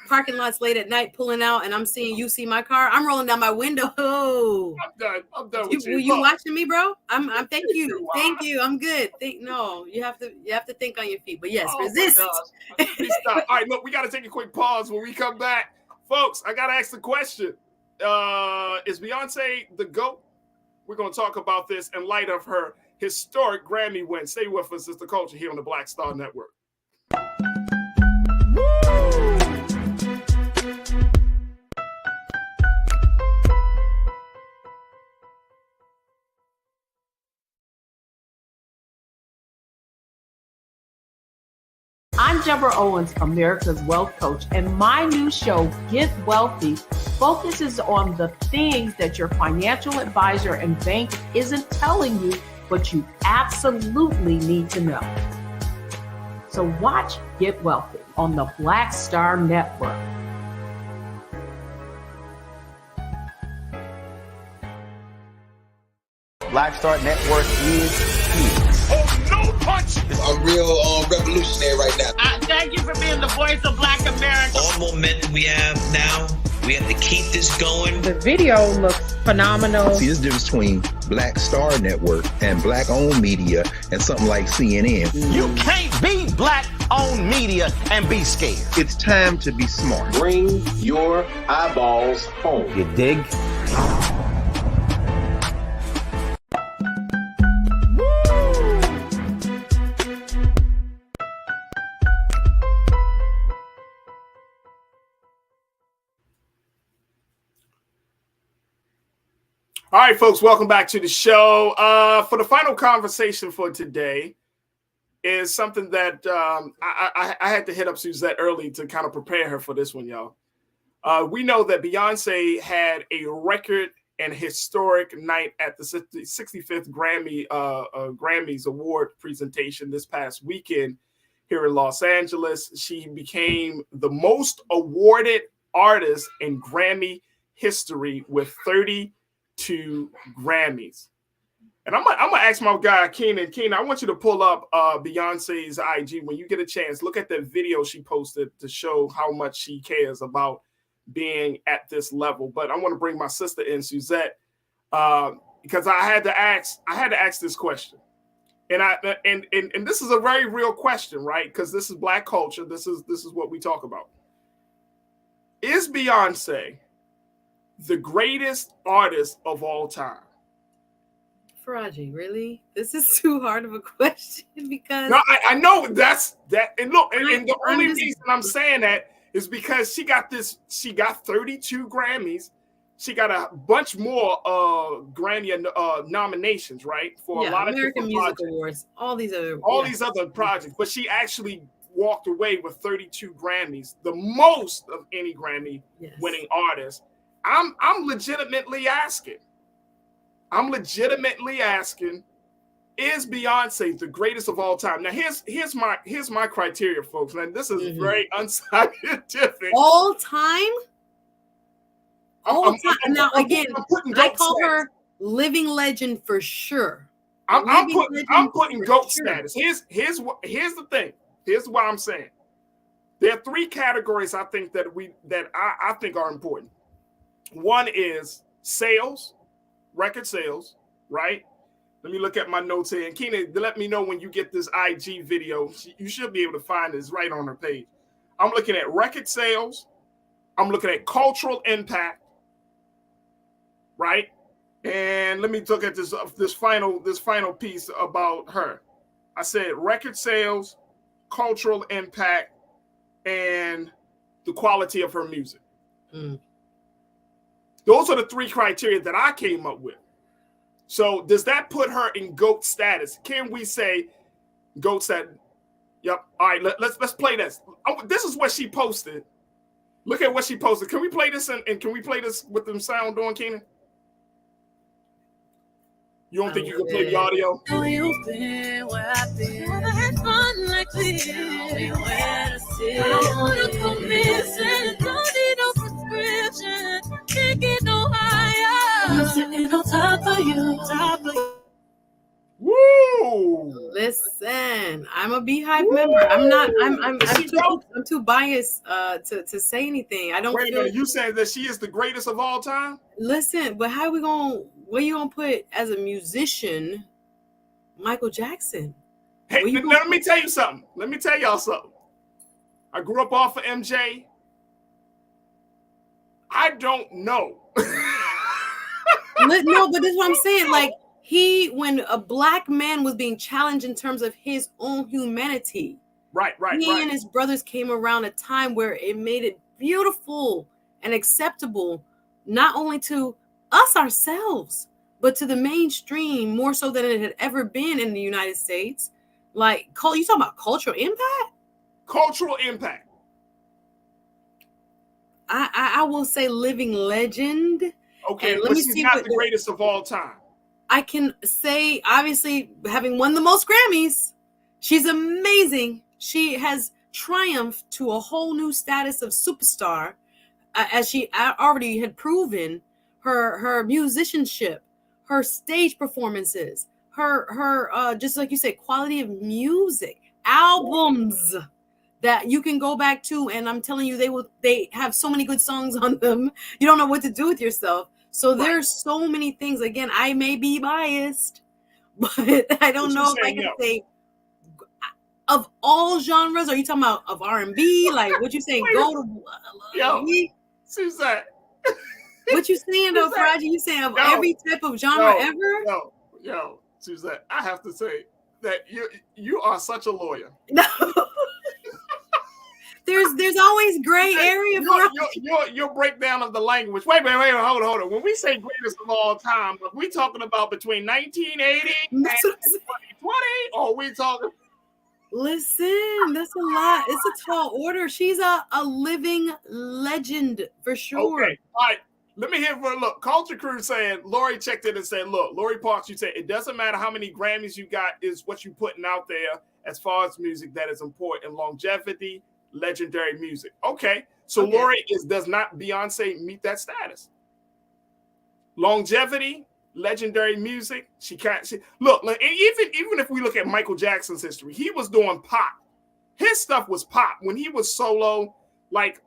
parking lots late at night pulling out, and I'm seeing you see my car. I'm rolling down my window. I'm done with you. Were you watching me, bro? I'm thank you. Thank you. I'm good. No, you have to think on your feet. But yes, resist. All right, look, we got to take a quick pause. When we come back, folks, I got to ask the question. Is Beyonce the GOAT? We're going to talk about this in light of her historic Grammy win. Stay with us. It's The Culture here on the Black Star Network. I'm Deborah Owens, America's Wealth Coach, and my new show, Get Wealthy, focuses on the things that your financial advisor and bank isn't telling you, but you absolutely need to know. So watch Get Wealthy on the Black Star Network. Black Star Network is here. Oh, no punch! I'm real revolutionary right now. Thank you for being the voice of Black America. All momentum we have now, we have to keep this going. The video looks phenomenal. See, there's a difference between Black Star Network and black-owned media and something like CNN. You can't be black-owned media and be scared. It's time to be smart. Bring your eyeballs home. You dig? All right, folks, welcome back to the show. For the final conversation for today is something that I had to hit up Suzette early to kind of prepare her for this one, y'all. We know that Beyonce had a record and historic night at the 65th Grammys award presentation this past weekend here in Los Angeles. She became the most awarded artist in Grammy history with 32 Grammys. And I'm gonna ask my guy Keenan. Keenan, I want you to pull up Beyonce's IG when you get a chance. Look at that video she posted to show how much she cares about being at this level. But I want to bring my sister in, Suzette, because I had to ask this question. And this is a very real question, right? Because this is Black culture. This is what we talk about. Is Beyonce the greatest artist of all time? Farajii, really? This is too hard of a question because no, I know that's that. And look, and the only reason I'm saying that is because she got 32 Grammys. She got a bunch more Grammy nominations, right? For a lot of American Music Awards, all these other projects. But she actually walked away with 32 Grammys, the most of any Grammy winning artist. I'm legitimately asking, is Beyonce the greatest of all time? Now, here's my criteria, folks. And this is very unscientific. All time? Now, again, I call her living legend for sure. I'm putting GOAT status. Here's the thing. Here's what I'm saying. There are three categories I think that I think are important. One is sales, record sales, right? Let me look at my notes here. And Keenan, let me know when you get this IG video. You should be able to find this right on her page. I'm looking at record sales. I'm looking at cultural impact, right? And let me look at this final piece about her. I said record sales, cultural impact, and the quality of her music. Those are the three criteria that I came up with. So does that put her in GOAT status? Can we say GOAT status? Yep. All right, let's play this. This is what she posted. Look at what she posted. Can we play this and can we play this with them sound on, Keenan? You don't think you can play the audio? You've been where I've been. Never had fun like this. Tell me where to sit. I don't wanna go missing. Don't need no prescription. Can't get no higher. I'm sitting on top of you. Woo! Listen, I'm a Beehive member. I'm too biased to say anything. I don't. Wait a minute, you saying that she is the greatest of all time? Listen, but how we gonna? What you gonna put as a musician, Michael Jackson? Hey, let me tell you something. Let me tell y'all something. I grew up off of MJ. I don't know. No, but this is what I'm saying. Like when a black man was being challenged in terms of his own humanity. Right. He and his brothers came around a time where it made it beautiful and acceptable, not only to us ourselves, but to the mainstream more so than it had ever been in the United States. Like, you talking about cultural impact? Cultural impact. I will say living legend. Okay, but she's not the greatest of all time. I can say, obviously, having won the most Grammys, she's amazing. She has triumphed to a whole new status of superstar, as she already had proven. Her musicianship, her stage performances, her just like you said, quality of music, albums that you can go back to, and I'm telling you, they have so many good songs on them. You don't know what to do with yourself. So there's so many things. Again, I may be biased, but I don't know if I can say of all genres. Are you talking about of R&B? Like what you saying? Go to Suzanne. What you saying though, Farajii? You saying of every type of genre ever? Yo, Suzanne, I have to say that you are such a lawyer. No. There's always gray area for your breakdown of the language. Wait, hold on. When we say greatest of all time, are we talking about between 1980 and 2020, or are we talking? Listen, that's a lot. It's a tall order. She's a living legend for sure. Okay, all right. Let me hear for a look. Culture Crew saying, Lori checked in and said, look, Lori Parks, you said it doesn't matter how many Grammys you got, is what you putting out there as far as music that is important. Longevity, legendary music. Okay. So Lori does not Beyonce meet that status? Longevity, legendary music. She can't look, even if we look at Michael Jackson's history, he was doing pop. His stuff was pop. When he was solo, like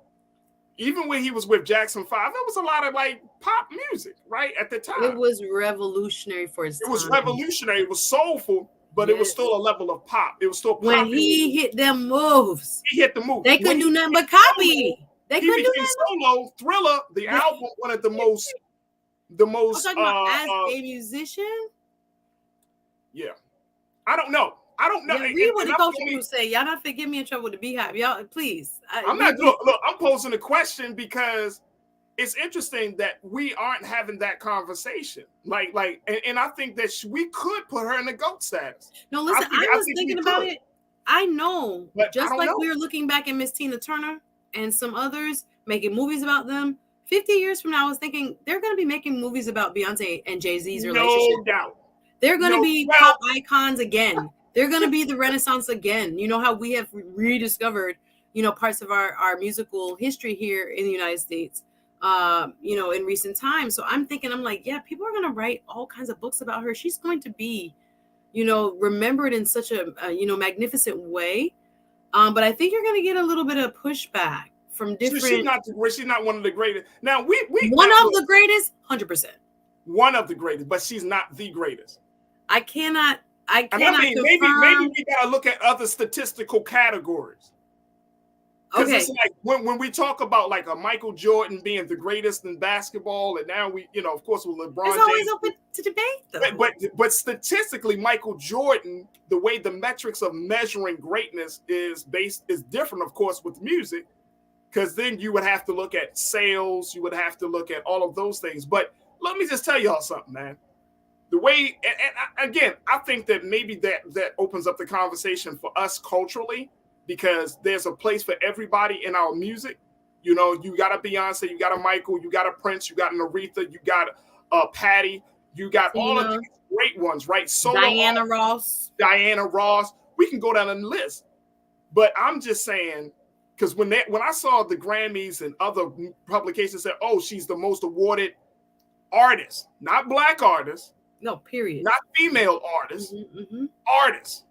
even when he was with Jackson 5, there was a lot of like pop music, right? At the time. It was revolutionary for his time. It was revolutionary. It was soulful, but it was still a level of pop. It was still pop. When he hit them moves. He hit the move. They couldn't do nothing but copy. They couldn't do nothing. Solo, Thriller, the album, one of the most I'm talking about as a musician? Yeah. I don't know. Yeah, read what the Culture Crew say. Y'all not get me in trouble with the Beehive. Y'all, please. Look, I'm posing a question because it's interesting that we aren't having that conversation. And I think that we could put her in the GOAT status. No, listen, I was thinking about it. I know, but just like we were looking back at Miss Tina Turner and some others making movies about them. 50 years from now, I was thinking they're going to be making movies about Beyonce and Jay-Z's relationship. No doubt. They're going to be pop icons again. They're going to be the Renaissance again. You know how we have rediscovered, parts of our musical history here in the United States, in recent times. So I'm like, yeah, people are going to write all kinds of books about her. She's going to be remembered in such a magnificent way. But I think you're going to get a little bit of pushback from different. She's not one of the greatest. Now we one of the greatest, 100%. One of the greatest, but she's not the greatest. I cannot. Maybe we gotta look at other statistical categories. Because it's like when we talk about like a Michael Jordan being the greatest in basketball, and now we, of course, with LeBron James. It's always open to debate, though. But statistically, Michael Jordan, the way the metrics of measuring greatness is different, of course, with music, because then you would have to look at sales, you would have to look at all of those things. But let me just tell y'all something, man. The way, and again, I think that maybe that opens up the conversation for us culturally, because there's a place for everybody in our music. You got a Beyonce, you got a Michael, you got a Prince, you got an Aretha, you got a Patty, you got all of these great ones, right? Diana Ross. We can go down the list. But I'm just saying, because when I saw the Grammys and other publications said, oh, she's the most awarded artist, not black artist. No, period. Not female artist, artist.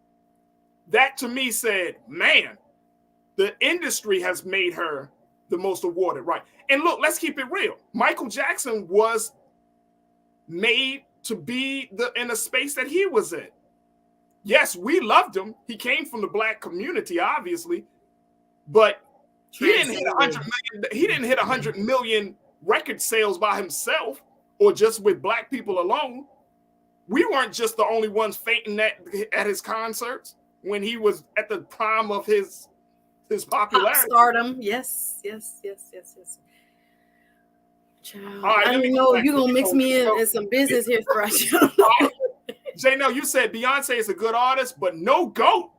That to me said, man, the industry has made her the most awarded, right? And look, let's keep it real. Michael Jackson was made to be in a space that he was in. Yes, we loved him. He came from the black community, obviously, but he didn't hit 100 million. He didn't hit 100 million record sales by himself or just with black people alone. We weren't just the only ones fainting at his concerts when he was at the prime of his popularity. Stardom. Yes. Child, right, I don't know. You're going to mix me in some business here, Farajii. Jay, no, you said Beyonce is a good artist, but no GOAT.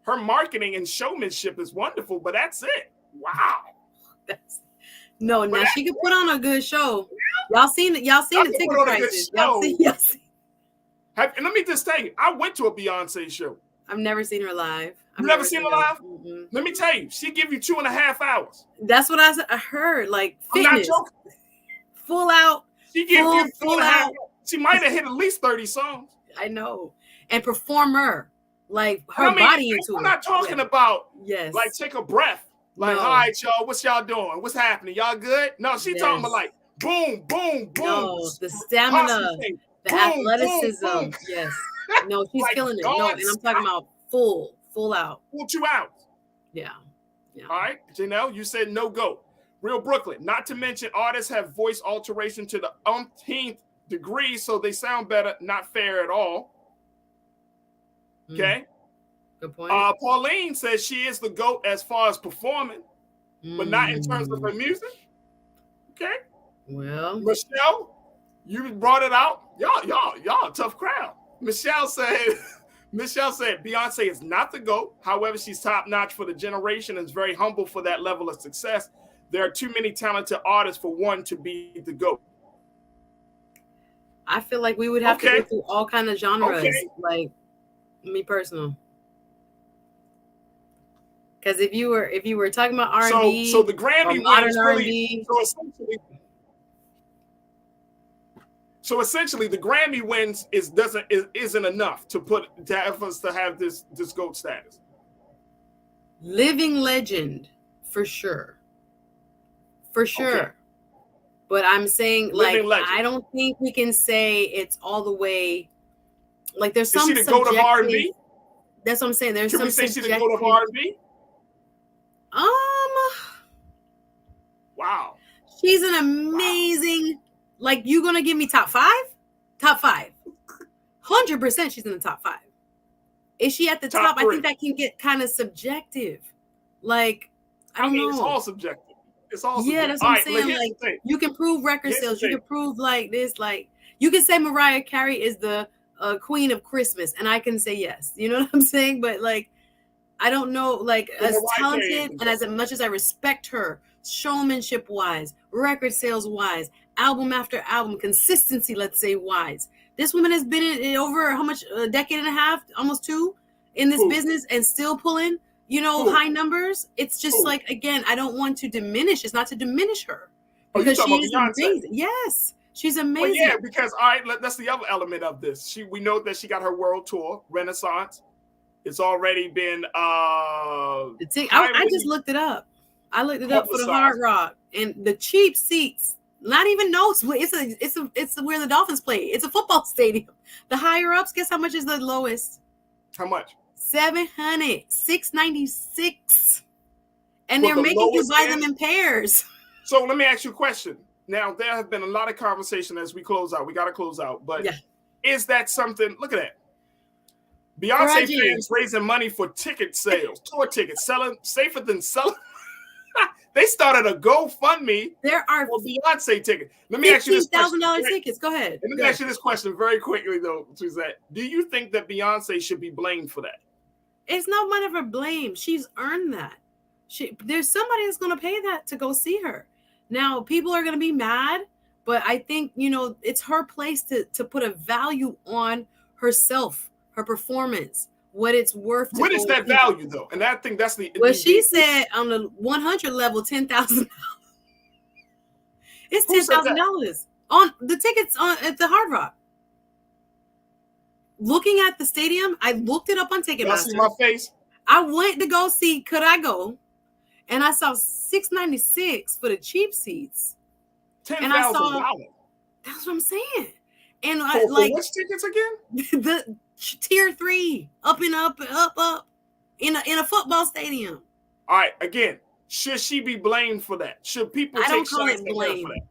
Her marketing and showmanship is wonderful, but that's it. Wow. Now she could put on a good show. Y'all seen the ticket prices. Y'all see. And let me just tell you, I went to a Beyonce show. I've never seen her live. You've never seen her live? Mm-hmm. Let me tell you, she give you 2.5 hours. That's what I heard. Like fitness. I'm not joking. Full out. She give you 2.5 hours. She might have hit at least 30 songs. I know. And performer. Like her body into it. I'm not talking about yes. Like take a breath. Like, all right, y'all, what's y'all doing? What's happening? Y'all good? No, she talking about like boom, boom, boom. No, the stamina, the athleticism. Boom, boom. Yes. No, she's like killing it. No, and I'm talking about full out. Full 2 hours. Yeah. All right, Janelle, you said no GOAT. Real Brooklyn. Not to mention artists have voice alteration to the umpteenth degree, so they sound better. Not fair at all. Okay. Good point. Pauline says she is the GOAT as far as performing, but not in terms of her music. Okay. Well, Michelle, you brought it out. Y'all a tough crowd. Michelle said Beyonce is not the GOAT. However, she's top notch for the generation and is very humble for that level of success. There are too many talented artists for one to be the GOAT. I feel like we would have to go through all kind of genres. Like me personal. Because if you were talking about R&B, so the Grammy modern R&B, so essentially the Grammy wins isn't enough to have us to have this GOAT status. Living legend for sure. Okay. But I'm saying I don't think we can say it's all the way. Like there's some. Is she the GOAT of R&B? That's what I'm saying. There's some. Can we say she's the GOAT of R&B? Wow. She's an amazing. Like you gonna give me top five? Top five. 100% she's in the top 5. Is she at the top? I think that can get kind of subjective. Like I don't know. It's all subjective. It's all subjective. That's what I'm saying. Like you can prove record sales. You can prove like this. Like you can say Mariah Carey is the queen of Christmas, and I can say yes. You know what I'm saying? But like. I don't know, like as talented and as much as I respect her, showmanship wise, record sales wise, album after album, consistency, let's say wise. This woman has been in over how much, a decade and a half, almost 2 in this business and still pulling, high numbers. It's just like, again, I don't want to diminish. It's not to diminish her because she is amazing. Yes. She's amazing. Well, yeah, because all right, that's the other element of this. We know that she got her world tour, Renaissance. It's already been I just looked it up. I looked it up for the Hard Rock, and the cheap seats, not even notes. It's where the Dolphins play. It's a football stadium. The higher ups, guess how much is the lowest? How much? $696. And they're making you buy them in pairs. So let me ask you a question. Now, there have been a lot of conversation as we close out. We got to close out. But is that something? Look at that. Beyonce fans raising money for ticket sales, tour tickets, selling safer than selling. They started a GoFundMe. There are for Beyonce tickets. Let me ask you this question. $15,000 tickets. Go ahead. Let me ask you this question very quickly, though, Suzette. Do you think that Beyonce should be blamed for that? It's not one of her blame. She's earned that. There's somebody that's going to pay that to go see her. Now, people are going to be mad, but I think, it's her place to put a value on herself, her performance, what it's worth. What is that value, though? And I think that's the... Well, she said on the 100 level, $10,000. It's $10,000 on the tickets at the Hard Rock. Looking at the stadium, I looked it up on Ticketmaster. See my face? I went to go see, could I go? And I saw $696 for the cheap seats. $10,000. That's what I'm saying. And for which tickets again? The tier 3, up and up in a football stadium. All right, again, should she be blamed for that? Should people I take don't call shots it at her blame. for that?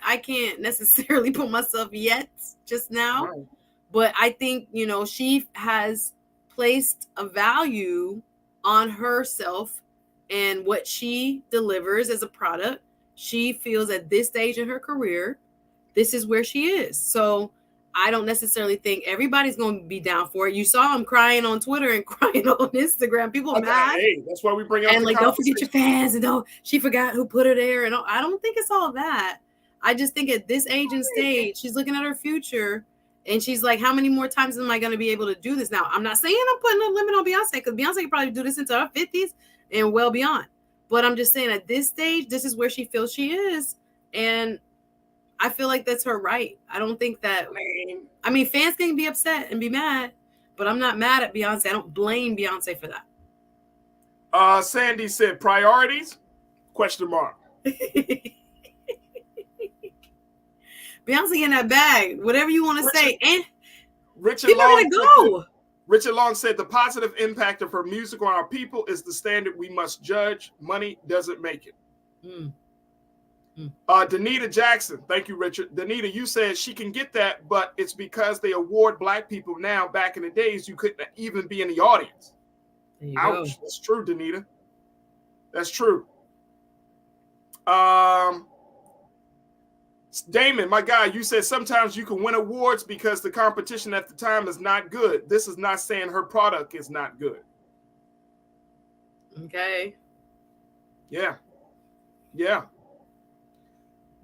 I can't necessarily put myself yet just now. Right. But I think, she has placed a value on herself and what she delivers as a product. She feels at this stage in her career, this is where she is. So I don't necessarily think everybody's going to be down for it. You saw him crying on Twitter and crying on Instagram. People are mad. Hey, that's why we bring up and the don't forget your fans. And she forgot who put her there. And I don't think it's all that. I just think at this age and stage, she's looking at her future. And she's like, how many more times am I going to be able to do this? Now, I'm not saying I'm putting a limit on Beyonce, because Beyonce could probably do this into her 50s and well beyond. But I'm just saying at this stage, this is where she feels she is. And I feel like that's her right. I don't think that, fans can be upset and be mad, but I'm not mad at Beyonce. I don't blame Beyonce for that. Sandy said, priorities? ? Beyonce in that bag, whatever you want to say. And Richard Long said the positive impact of her music on our people is the standard we must judge. Money doesn't make it. Danita Jackson, thank you, Richard. Danita, you said she can get that, but it's because they award Black people now. Back in the days, you couldn't even be in the audience. Ouch. Go. That's true, Danita. That's true. Damon, my guy, you said sometimes you can win awards because the competition at the time is not good. This is not saying her product is not good. Okay. Yeah.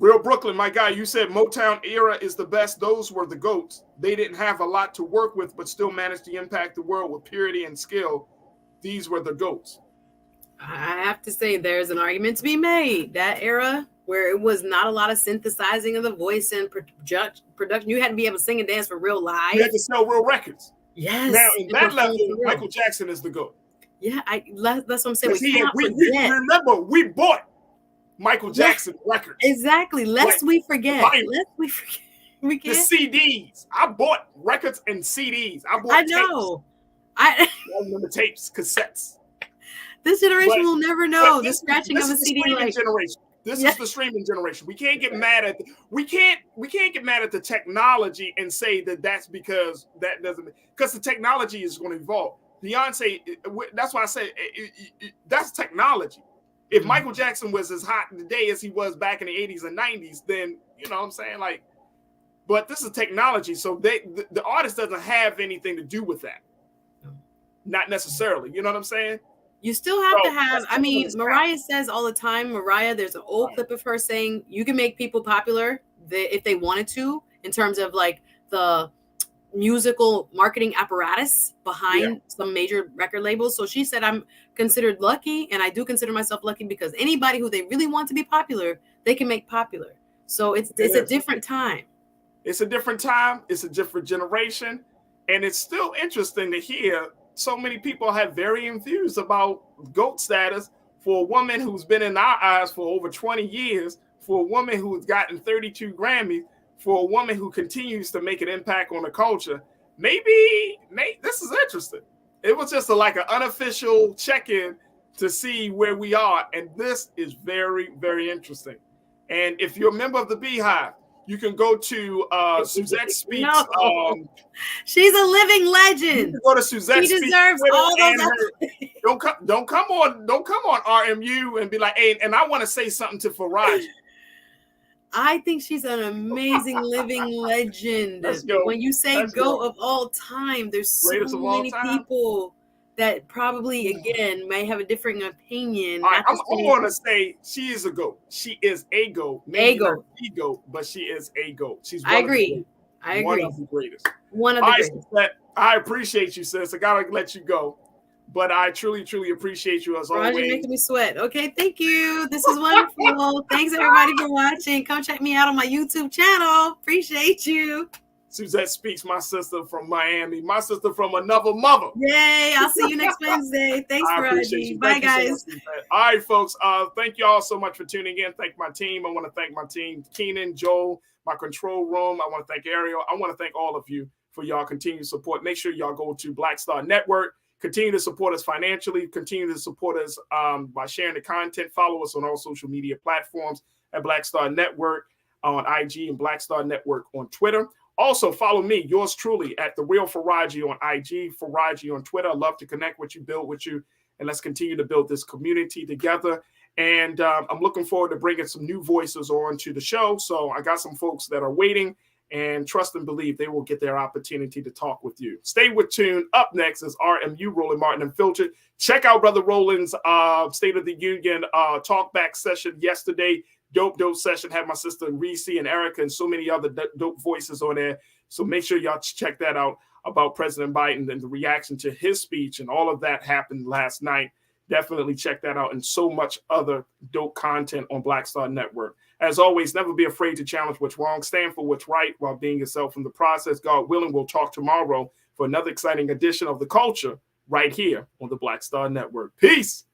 Real Brooklyn, my guy, you said Motown era is the best. Those were the GOATs. They didn't have a lot to work with, but still managed to impact the world with purity and skill. These were the GOATs. I have to say there's an argument to be made. That era where it was not a lot of synthesizing of the voice and production. You had to be able to sing and dance for real live. You had to sell real records. Yes. Now, in that level, Michael Jackson is the GOAT. Yeah, that's what I'm saying. We remember, we bought Michael Jackson records. Exactly. Lest we forget. We can't. The CDs. I bought records and CDs. I know. I remember tapes, cassettes. This generation will never know the scratching of a CD. Generation. This is the streaming generation. We can't get mad at we can't get mad at the technology and say that that's because that doesn't, because the technology is going to evolve. Beyonce, that's why I say that's technology. If Michael Jackson was as hot today as he was back in the 80s and 90s, then you know what I'm saying, like, but this is technology, so the artist doesn't have anything to do with that. Not necessarily, you know what I'm saying? You still have to have, Mariah says all the time, there's an old clip of her saying you can make people popular if they wanted to, in terms of like the musical marketing apparatus behind some major record labels. So she said, I'm considered lucky, and I do consider myself lucky because anybody who they really want to be popular, they can make popular. So it's a different time. It's a different time. It's a different generation. And it's still interesting to hear so many people have varying views about GOAT status for a woman who's been in our eyes for over 20 years, for a woman who's gotten 32 Grammys, for a woman who continues to make an impact on the culture. Maybe this is interesting. It was just like an unofficial check-in to see where we are. And this is very, very interesting. And if you're a member of the Beehive, you can go to Suzette Speaks. No. She's a living legend. You can go to Suzette She Speaks. deserves all those. Don't come on RMU and be like, hey, and I want to say something to Farajii. I think she's an amazing living legend. When you say GOAT of all time, there's so many people that probably, again, may have a different opinion. Right, I'm going to say she is a GOAT. She is a GOAT. Maybe not the GOAT, but she is a GOAT. She's one of the greatest. One of the greatest. I appreciate you, sis. I got to let you go. But I truly, truly appreciate you as always. You're making me sweat. Okay, thank you. This is wonderful. Thanks, everybody, for watching. Come check me out on my YouTube channel. Appreciate you. Suzette Speaks, my sister from Miami, my sister from another mother. Yay! I'll see you next Wednesday. Thanks, Farajii. Bye, guys. So all right, folks. Thank you all so much for tuning in. Thank my team. I want to thank my team, Keenan, Joel, my control room. I want to thank Ariel. I want to thank all of you for y'all continued support. Make sure y'all go to Black Star Network. Continue to support us financially. Continue to support us by sharing the content. Follow us on all social media platforms at Black Star Network on IG and Black Star Network on Twitter. Also, follow me, yours truly, at The Real Farajii on IG, Farajii on Twitter. I love to connect with you, build with you, and let's continue to build this community together. And I'm looking forward to bringing some new voices on to the show. So I got some folks that are waiting, and trust and believe they will get their opportunity to talk with you. Stay with tune. Up next is RMU, Roland Martin Unfiltered. Check out Brother Roland's State of the Union talk back session yesterday. Dope session. Had my sister Reese and Erica and so many other dope voices on there. So make sure y'all check that out about President Biden and the reaction to his speech, and all of that happened last night. Definitely check that out, and so much other dope content on Black Star Network. As always, never be afraid to challenge what's wrong. Stand for what's right while being yourself in the process. God willing, we'll talk tomorrow for another exciting edition of The Culture right here on the Black Star Network. Peace.